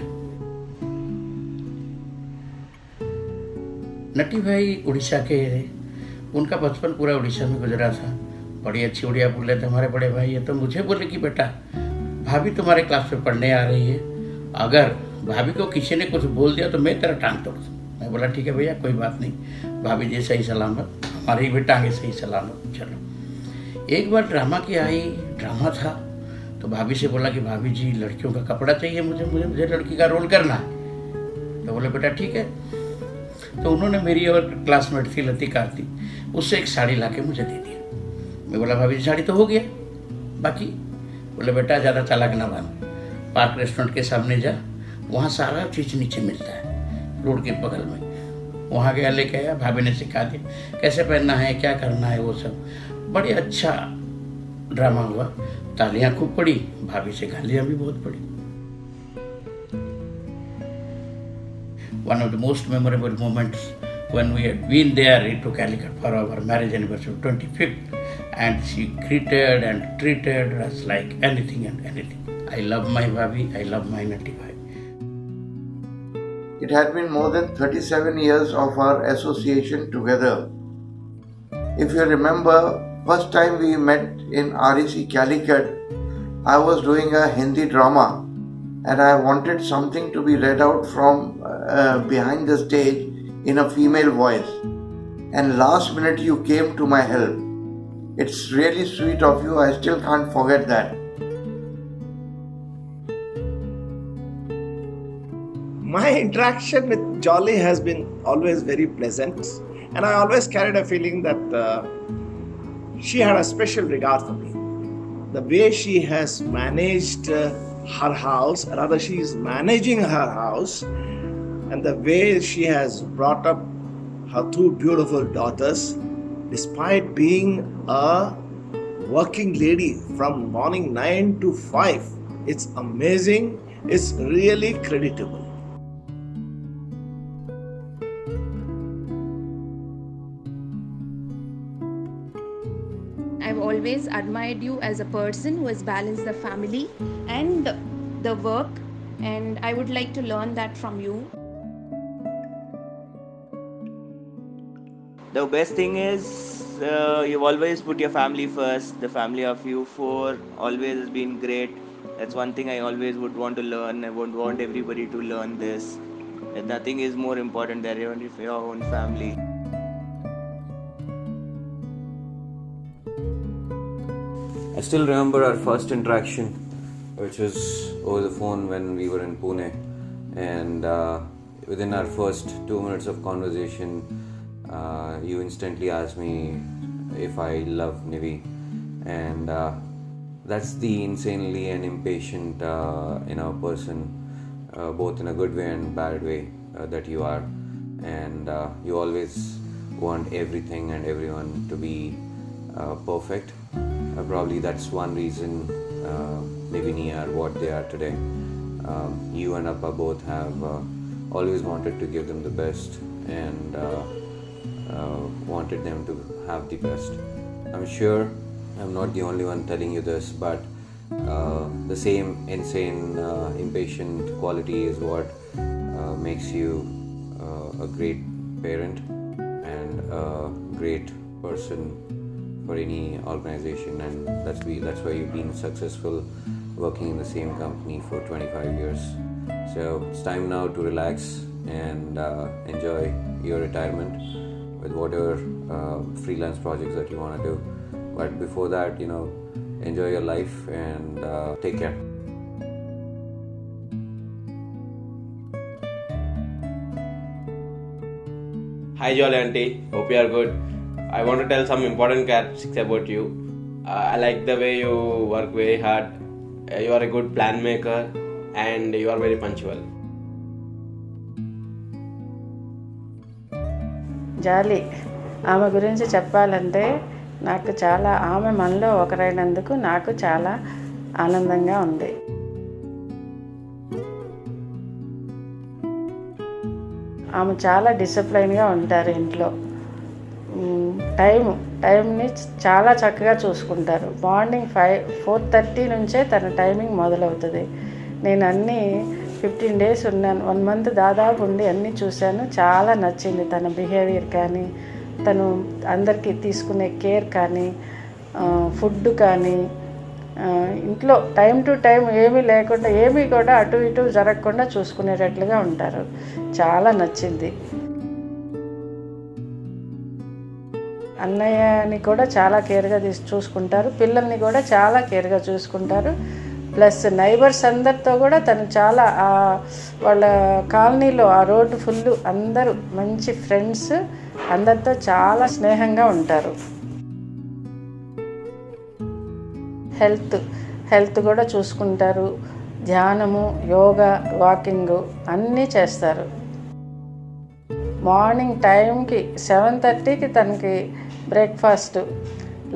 नटी भाई उड़ीसा के, उनका बचपन पूरा उड़ीसा में गुजरा था। बड़ी अच्छी उड़िया बोल रहे थे हमारे बड़े भाई। ये तो मुझे बोले कि बेटा, भाभी तुम्हारे क्लास में पढ़ने आ रही है, अगर भाभी को किसी ने कुछ बोल दिया तो मैं तेरा टांग तोड़ दूँ। मैं बोला ठीक है भैया, कोई बात नहीं, भाभी जी सही सलामत, हमारी भी टांगे सही सलामत। चलो, एक बार ड्रामा की आई, ड्रामा था, तो भाभी से बोला कि भाभी जी लड़कियों का कपड़ा चाहिए मुझे लड़की का रोल करना है। तो बोले बेटा ठीक है। तो उन्होंने मेरी और क्लासमेट थी लती कार्ती, उससे एक साड़ी लाके मुझे दे दिया। मैं बोला भाभी जी साड़ी तो हो गया, बाकी? बोले बेटा ज़्यादा चालाक ना बन, पार्क रेस्टोरेंट के सामने जा, वहाँ सारा चीज़ नीचे मिलता है रोड के बगल में। वहाँ गया, लेके आया, भाभी ने सिखा दिया कैसे पहनना है, क्या करना है, वो सब। बड़ी अच्छा ड्रामा हुआ, तालियां खूब पड़ी, भाभी से गालियां भी बहुत पड़ी। One of the most memorable moments when we had been there to Calicut for our marriage anniversary, 25th, and she greeted and treated us like anything and anything. I love my bhabhi, I love my nati bhai. It had been more than 37 years of our association together. If you remember, first time we met in REC Calicut, I was doing a Hindi drama and I wanted something to be read out from behind the stage in a female voice. And last minute you came to my help. It's really sweet of you. I still can't forget that. My interaction with Jolly has been always very pleasant, and I always carried a feeling that she had a special regard for me. The way she has managed her house, rather she is managing her house, and the way she has brought up her two beautiful daughters, despite being a working lady from morning 9 to 5. It's amazing. It's really creditable. I've always admired you as a person who has balanced the family and the work, and I would like to learn that from you. The best thing is you've always put your family first. The family of you four always has been great. That's one thing I always would want to learn. I would want everybody to learn this. That nothing is more important than your own family. I still remember our first interaction, which was over the phone when we were in Pune, and within our first 2 minutes of conversation, you instantly asked me if I love Nivi, and that's the insanely and impatient person, both in a good way and bad way that you are, and you always want everything and everyone to be perfect. Probably that's one reason Nivini are what they are today. You and Appa both have always wanted to give them the best and wanted them to have the best. I'm sure I'm not the only one telling you this, but the same insane, impatient quality is what makes you a great parent and a great person for any organization, and that's why you've been successful working in the same company for 25 years. So it's time now to relax and enjoy your retirement with whatever freelance projects that you want to do. But before that, enjoy your life and take care. Hi Jolly Auntie, hope you are good. I want to tell some important characteristics about you. I like the way you work very hard. You are a good plan maker and you are very punctual. జాలీ ఆమె గురించి చెప్పాలంటే నాకు చాలా ఆమె మనలో ఒకరైనందుకు నాకు చాలా ఆనందంగా ఉంది. ఆమె చాలా డిసిప్లైన్గా ఉంటారు ఇంట్లో. టైంని చాలా చక్కగా చూసుకుంటారు. మార్నింగ్ 4:30 నుంచే తన టైమింగ్ మొదలవుతుంది. నేను అన్నీ 15 days ఉన్నాను, 1 month దాదాపు ఉండి అన్నీ చూశాను. చాలా నచ్చింది తన బిహేవియర్ కానీ, తను అందరికీ తీసుకునే కేర్ కానీ, ఫుడ్ కానీ, ఇంట్లో టైం టు టైం ఏమీ లేకుండా, ఏమీ కూడా అటు ఇటు జరగకుండా చూసుకునేటట్లుగా ఉంటారు. చాలా నచ్చింది. అన్నయ్యని కూడా చాలా కేర్గా చూసుకుంటారు. పిల్లల్ని కూడా చాలా కేర్గా చూసుకుంటారు. ప్లస్ నైబర్స్ అందరితో కూడా తను చాలా వాళ్ళ కాలనీలో ఆ రోడ్డు ఫుల్ అందరూ మంచి ఫ్రెండ్స్, అందరితో చాలా స్నేహంగా ఉంటారు. హెల్త్ కూడా చూసుకుంటారు. ధ్యానము, యోగా, వాకింగ్ అన్నీ చేస్తారు. మార్నింగ్ టైంకి 7:30కి తనకి బ్రేక్ఫాస్ట్,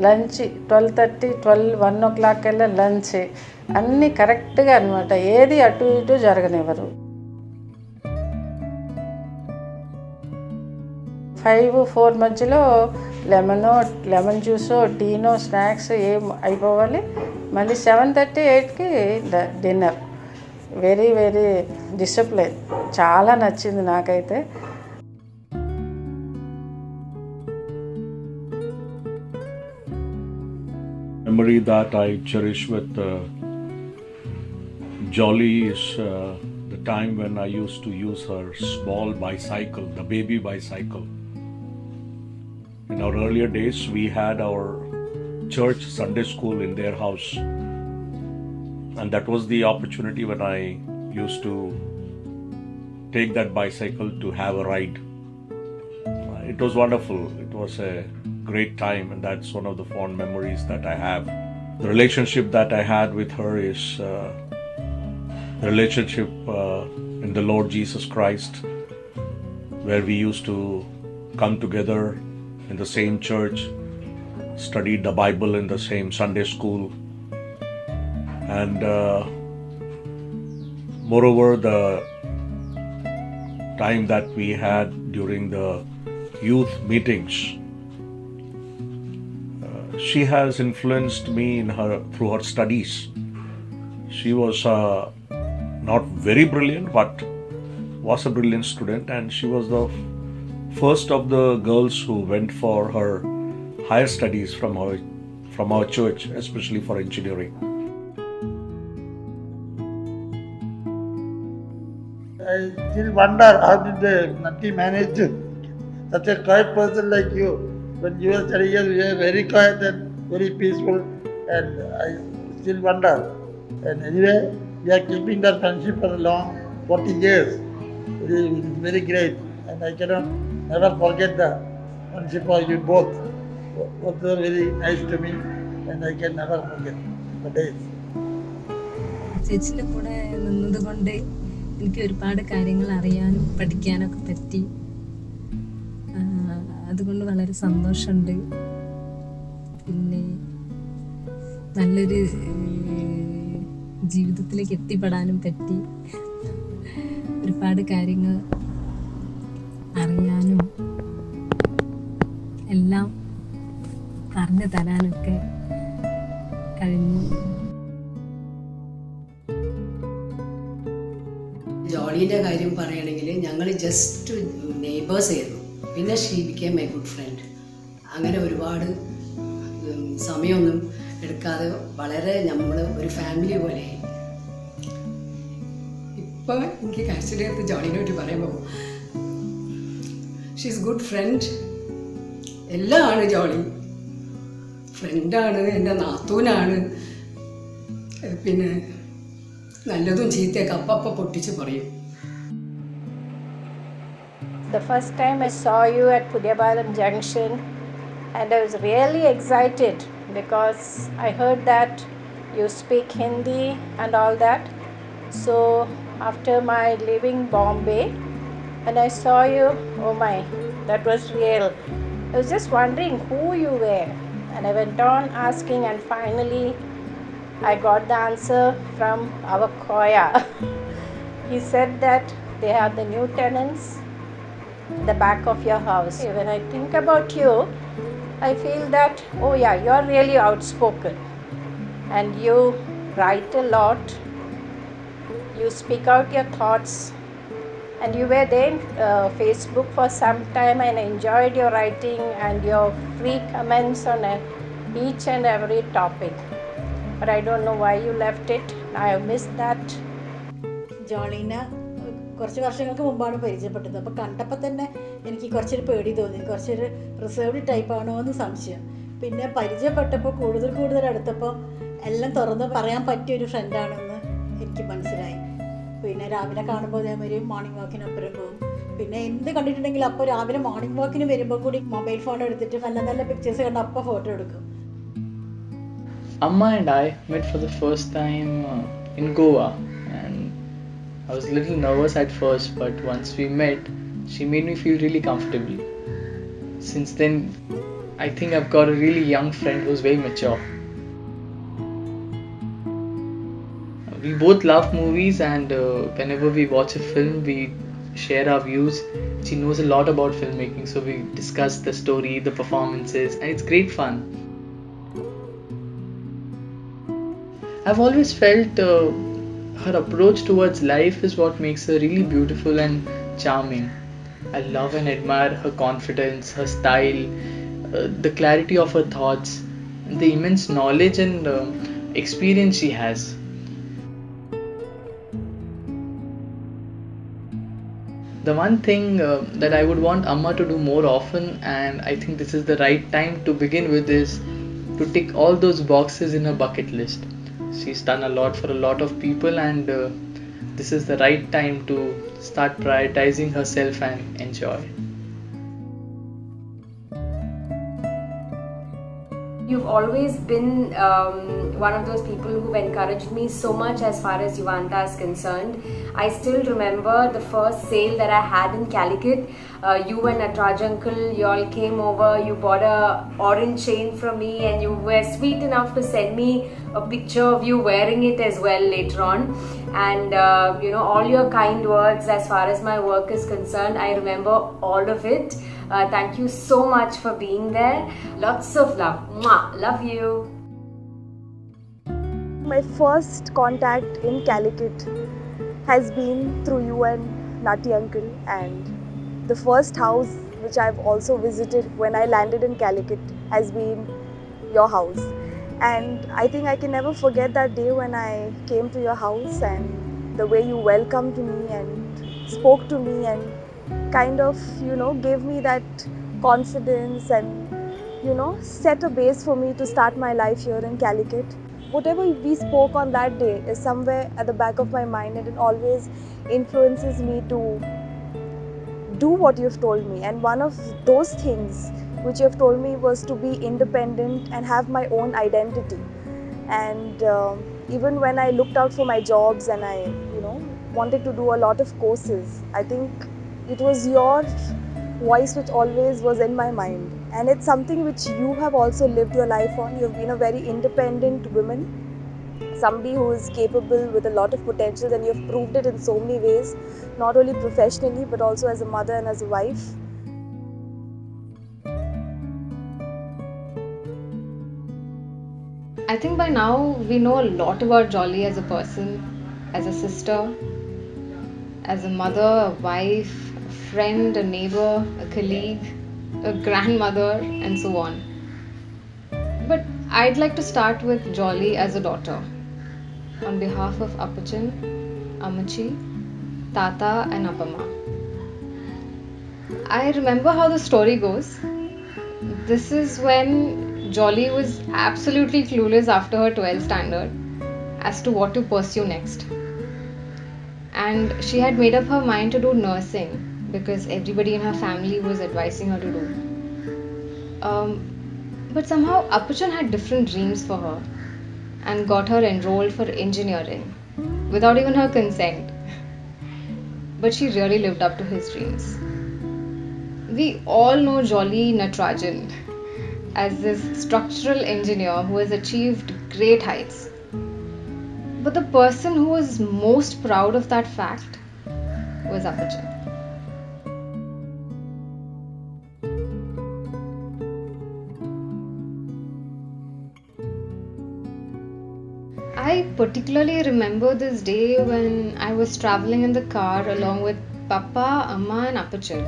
లంచ్ 12:30, 1 o'clock కల్లా లంచ్, అన్నీ కరెక్ట్గా అనమాట. ఏది అటు ఇటు జరగనివ్వరు. 5-4 మధ్యలో లెమన్ జ్యూసో, టీనో, స్నాక్స్ ఏం అయిపోవాలి. మళ్ళీ 7:30-8కి డిన్నర్. Very very discipline. చాలా నచ్చింది నాకైతే. Memory that I cherish with Jolly is the time when I used to use her small bicycle, the baby bicycle. In our earlier days, we had our church Sunday school in their house, and that was the opportunity when I used to take that bicycle to have a ride. It was wonderful. It was a great time, and that's one of the fond memories that I have. The relationship that I had with her is relationship in the Lord Jesus Christ, where we used to come together in the same church, studied the Bible in the same Sunday school, and moreover, the time that we had during the youth meetings, she has influenced me through her studies. She was not very brilliant, but was a brilliant student, and she was the first of the girls who went for her higher studies from our church, especially for engineering. I still wonder how did Nati manage such a quiet person like you. When you were studying, you were very quiet and very peaceful, and I still wonder. And anyway, we are keeping that friendship for a long 40 years. It is very great, and I cannot never forget the friendship of you both. Both were very nice to me, and I can never forget the days. ചേച്ചിയുടെ കൂടെ നിന്നതുകൊണ്ട് എനിക്ക് ഒരുപാട് കാര്യങ്ങൾ അറിയാനും പഠിക്കാനൊക്കെ പറ്റി. അതുകൊണ്ട് വളരെ സന്തോഷമുണ്ട്. പിന്നെ നല്ലൊരു ജീവിതത്തിലേക്ക് എത്തിപ്പെടാനും പറ്റി. ഒരുപാട് കാര്യങ്ങൾ അറിയാനും എല്ലാം പറഞ്ഞു തരാനൊക്കെ കഴിഞ്ഞു. ജോളിയുടെ കാര്യം പറയുകയാണെങ്കിൽ ഞങ്ങൾ ജസ്റ്റ് നെയ്ബേഴ്സ് ആയിരുന്നു. പിന്നെ she became A good friend. അങ്ങനെ ഒരുപാട് സമയമൊന്നും എടുക്കാതെ വളരെ നമ്മൾ ഒരു ഫാമിലി പോലെയായി. ഇപ്പോൾ എനിക്ക് കരച്ചിലെടുത്ത് ജോളിനെ പറ്റി പറയുമ്പോൾ ഷീസ് ഗുഡ് ഫ്രണ്ട്. എല്ലാമാണ് ജോളി. ഫ്രണ്ടാണ്, എൻ്റെ നാത്തൂനാണ്. പിന്നെ നല്ലതും ചീത്തയൊക്കെ അപ്പപ്പം പൊട്ടിച്ച് പറയും. The first time I saw you at Pudyabalam Junction, and I was really excited because I heard that you speak Hindi and all that. So after my leaving Bombay, and I saw you, oh my, that was real. I was just wondering who you were, and I went on asking, and finally I got the answer from our Koya. He said that they have the new tenants in the back of your house. When I think about you, I feel that, oh yeah, you're really outspoken, and you write a lot, you speak out your thoughts, and you were there in Facebook for some time, and I enjoyed your writing and your free comments on each and every topic. But I don't know why you left it. I have missed that. ജോളീനെ കുറച്ച് വർഷങ്ങൾക്ക് മുമ്പാണ് പരിചയപ്പെട്ടത്. അപ്പോൾ കണ്ടപ്പോൾ തന്നെ എനിക്ക് കുറച്ചൊരു പേടി തോന്നി, കുറച്ചൊരു റിസർവ്ഡ് ടൈപ്പാണോ എന്ന് സംശയം. പിന്നെ പരിചയപ്പെട്ടപ്പോൾ കൂടുതൽ അടുത്തപ്പോൾ എല്ലാം തുറന്ന് പറയാൻ പറ്റിയൊരു ഫ്രണ്ടാണെന്ന് എനിക്ക് മനസ്സിലായി. പിന്നെ രാവിലെ കാണുമ്പോൾ അതേമാതിരി മോർണിംഗ് വാക്കിനപ്പുറം പോകും. പിന്നെ എന്ത് കണ്ടിട്ടുണ്ടെങ്കിലും അപ്പോൾ രാവിലെ മോർണിംഗ് വാക്കിന് വരുമ്പോൾ കൂടി മൊബൈൽ ഫോൺ എടുത്തിട്ട് നല്ല നല്ല പിക്ചേഴ്സ് കണ്ട് അപ്പോൾ ഫോട്ടോ എടുക്കും. Amma and I met for the first time in Goa, and I was a little nervous at first, but once we met, she made me feel really comfortable. Since then, I think I've got a really young friend who's very mature. We both love movies, and whenever we watch a film, we share our views. She knows a lot about filmmaking, so we discuss the story, the performances, and it's great fun. I've always felt her approach towards life is what makes her really beautiful and charming. I love and admire her confidence, her style, the clarity of her thoughts, and the immense knowledge and experience she has. The one thing that I would want Amma to do more often, and I think this is the right time to begin with, is to tick all those boxes in her bucket list. She's done a lot for a lot of people, and this is the right time to start prioritizing herself and enjoy. You've always been one of those people who've encouraged me so much as far as Yuvanta is concerned. I still remember the first sale that I had in Calicut. You and Natarajan uncle, you all came over, you bought a orange chain from me, and you were sweet enough to send me a picture of you wearing it as well later on. And all your kind words as far as my work is concerned, I remember all of it. Thank you so much for being there. Lots of love. Mwah. Love you. My first contact in Calicut has been through you and Nati uncle, and the first house which I've also visited when I landed in Calicut has been your house. And I think I can never forget that day when I came to your house and the way you welcomed me and spoke to me and kind of, gave me that confidence and, set a base for me to start my life here in Calicut. Whatever we spoke on that day is somewhere at the back of my mind, and it always influences me to do what you've told me. And one of those things which you've told me was to be independent and have my own identity. And even when I looked out for my jobs and I, wanted to do a lot of courses, I think it was your voice which always was in my mind. And it's something which you have also lived your life on. You've been a very independent woman, somebody who is capable with a lot of potential, and you've proved it in so many ways, not only professionally but also as a mother and as a wife. I think by now we know a lot about Jolly as a person, as a sister, as a mother, a wife, a friend, a neighbor, a colleague, a grandmother, and so on. But I'd like to start with Jolly as a daughter. On behalf of Appachan, Amachi, Tata, and Appamma. I remember how the story goes. This is when Jolly was absolutely clueless after her 12th standard as to what to pursue next. And she had made up her mind to do nursing because everybody in her family was advising her to do. But somehow Appachan had different dreams for her and got her enrolled for engineering without even her consent. But she really lived up to his dreams. We all know Jolly Natarajan as this structural engineer who has achieved great heights. But the person who was most proud of that fact was Appachan. I particularly remember this day when I was traveling in the car along with Papa, Amma, and Appachan.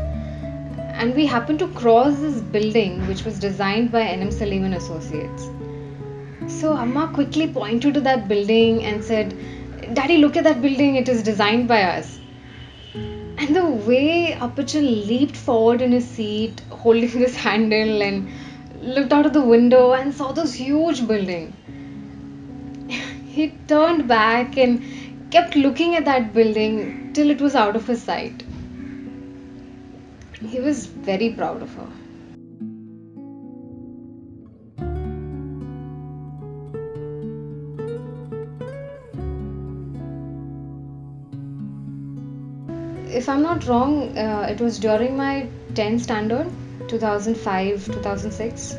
And we happened to cross this building which was designed by N.M. Salim and Associates. So Amma quickly pointed to that building and said, "Daddy, look at that building, it is designed by us." And the way Appachan leaped forward in his seat, holding this handle, and looked out of the window and saw this huge building. He turned back and kept looking at that building till it was out of his sight. He was very proud of her. If I'm not wrong, it was during my 10th standard, 2005-2006,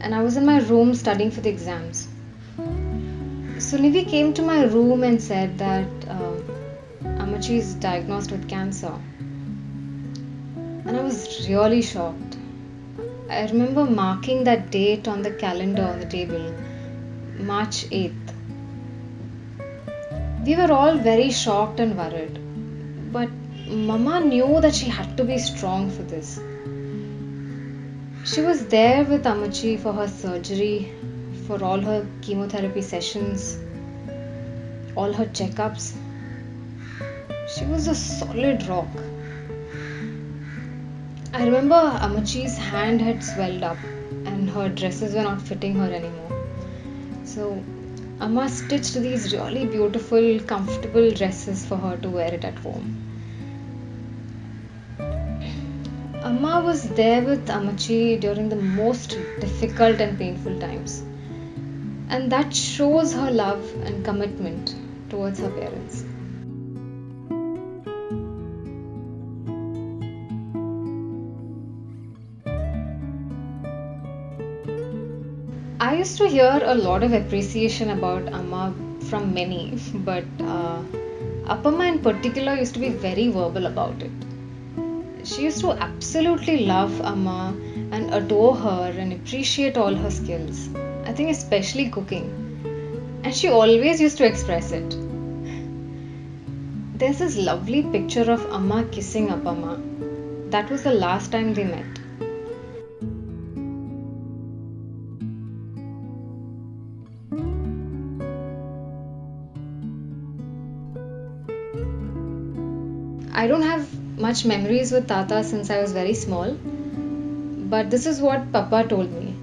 and I was in my room studying for the exams. So Nivi came to my room and said that Amachi is diagnosed with cancer. And I was really shocked. I remember marking that date on the calendar on the table, March 8th. We were all very shocked and worried. But Mama knew that she had to be strong for this. She was there with Amachi for her surgery, for all her chemotherapy sessions, all her checkups. She was a solid rock. I remember Amachi's hand had swelled up and her dresses were not fitting her anymore. So Amma stitched these really beautiful, comfortable dresses for her to wear it at home. Amma was there with Amachi during the most difficult and painful times. And that shows her love and commitment towards her parents. I used to hear a lot of appreciation about Amma from many, but Appamma in particular used to be very verbal about it. She used to absolutely love Amma and adore her and appreciate all her skills. I think especially cooking. And she always used to express it. There's this lovely picture of Amma kissing Appamma. That was the last time they met. I don't have much memories with Tata since I was very small, but this is what Papa told me.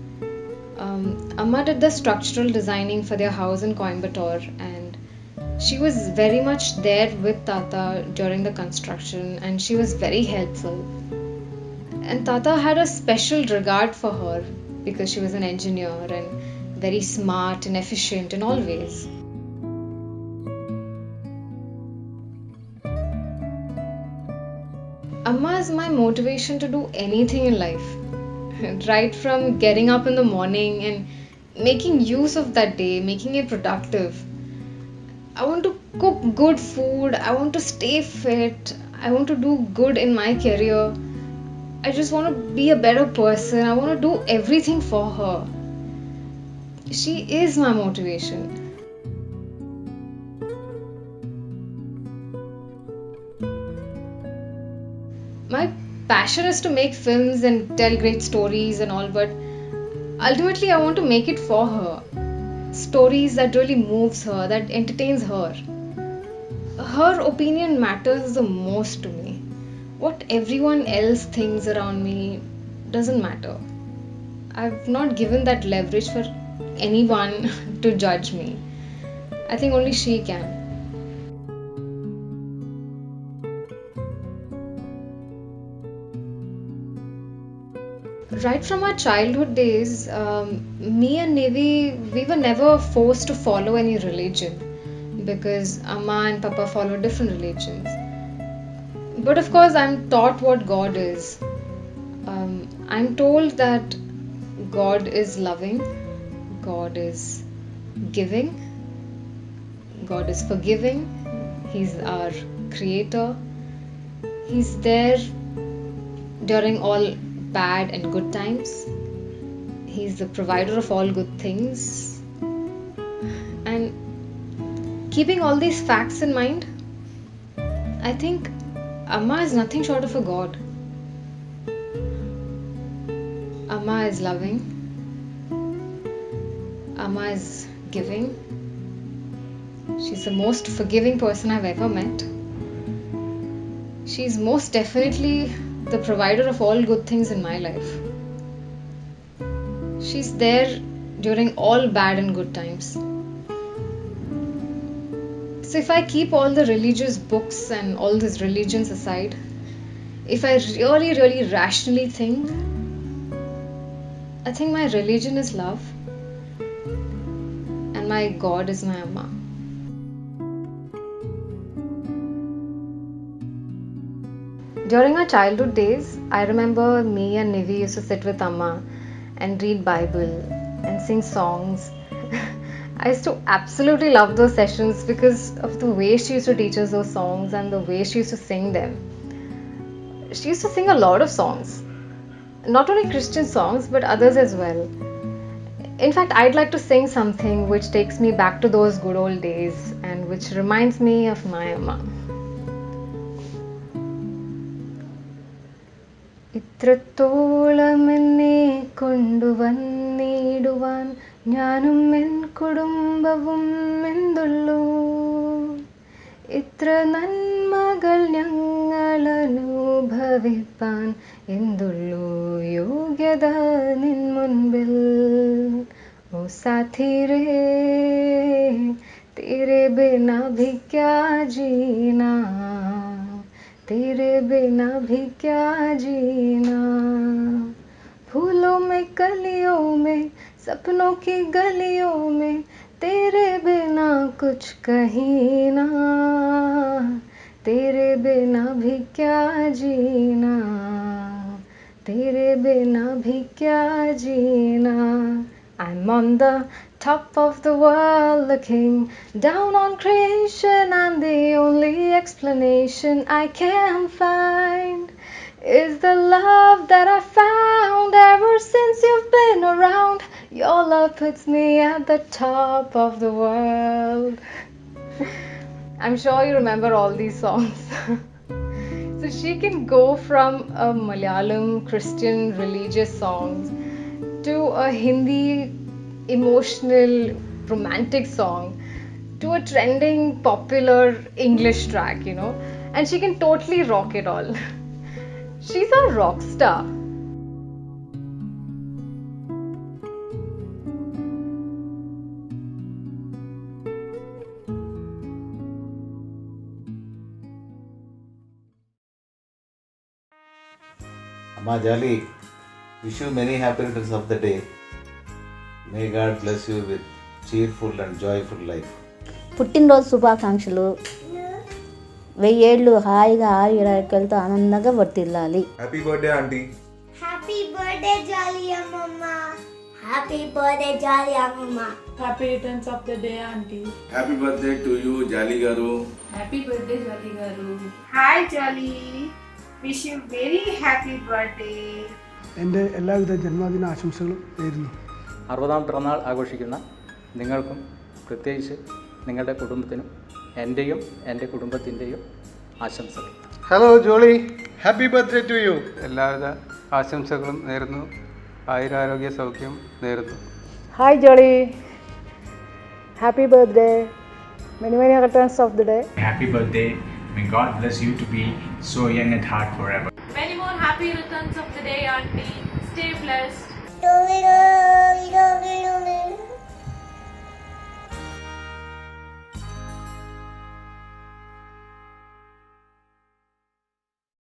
Amma did the structural designing for their house in Coimbatore, and she was very much there with Tata during the construction, and she was very helpful. And Tata had a special regard for her because she was an engineer and very smart and efficient in all ways. Amma is my motivation to do anything in life. Right from getting up in the morning and making use of that day, making it productive. I want to cook good food, I want to stay fit, I want to do good in my career. I just want to be a better person, I want to do everything for her. She is my motivation. My passion is to make films and tell great stories and all, but ultimately I want to make it for her. Stories that really moves her, that entertains her. Her opinion matters the most to me. What everyone else thinks around me doesn't matter. I've not given that leverage for anyone to judge me. I think only she can. Right from our childhood days, me and Nevi, we were never forced to follow any religion because Amma and Papa follow different religions. But of course, I'm taught what God is. I'm told that God is loving, God is giving, God is forgiving, He's our creator, He's there during all bad and good times. He's the provider of all good things. And keeping all these facts in mind, I think Amma is nothing short of a god. Amma is loving. Amma is giving. She's the most forgiving person I've ever met. She's most definitely the provider of all good things in my life. She's there during all bad and good times. So if I keep all the religious books and all these religions aside, if I really rationally think, I think my religion is love and my God is my Amma. During our childhood days, I remember me and Nivi used to sit with Amma and read Bible and sing songs. I used to absolutely love those sessions because of the way she used to teach us those songs and the way she used to sing them. She used to sing a lot of songs. Not only Christian songs, but others as well. In fact, I'd like to sing something which takes me back to those good old days and which reminds me of my Amma. ഇത്രത്തോളം എന്നെ കൊണ്ടുവന്നിടുവാൻ ഞാനും N കുടുംബവും എന്തുള്ളൂ ഇത്ര നന്മകൾ ഞങ്ങൾ അനുഭവിപ്പാൻ എന്തുള്ളൂ യോഗ്യത നിൻ മുൻപിൽ ഓ സാഥി രേ तेरे बिना भी क्या जीना तेरे बिना भी क्या जीना, फूलों में कलियों में सपनों की गलियों में, तेरे बिना कुछ कहीं ना, तेरे बिना भी क्या जीना, तेरे बिना भी क्या जीना. I'm on the top of the world looking down on creation, and the only explanation I can find is the love that I found ever since you've been around. Your love puts me at the top of the world. I'm sure you remember all these songs. So she can go from a Malayalam Christian religious songs to a Hindi emotional romantic song to a trending popular English track, and she can totally rock it all. She's a rock star. Amma Jolly, wish you many happy returns of the day. May God bless you with cheerful and joyful life. పుట్టినరోజు శుభాకాంక్షలు. 1000 ఏళ్ళు హాయిగా ఆయురారోగ్యాలతో ఆనందంగా వర్తిల్లాలి. Happy birthday aunty. Happy birthday Jolly అమ్మమ్మ. Happy birthday Jolly అమ్మమ్మ. Happy returns of the day aunty. Happy birthday to you Jolly గారు. హ్యాపీ బర్త్డే జాలీ గారు. Hi Jolly, wish you very happy birthday. എൻ്റെ എല്ലാവിധ ജന്മദിന ആശംസകളും നേരുന്നു. 60ാം പിറന്നാൾ ആഘോഷിക്കുന്ന നിങ്ങൾക്കും പ്രത്യേകിച്ച് നിങ്ങളുടെ കുടുംബത്തിനും എൻ്റെയും എൻ്റെ കുടുംബത്തിൻ്റെയും ആശംസകൾ. Hello Jolly, happy birthday to you. എല്ലാവിധ ആശംസകളും നേരുന്നു. ആയുരാരോഗ്യ സൗഖ്യം നേരുന്നു. Hi Jolly, happy birthday. Many returns of the day. Happy birthday. May God bless you to be so young at heart forever. Many more happy returns of the day, auntie. Stay blessed.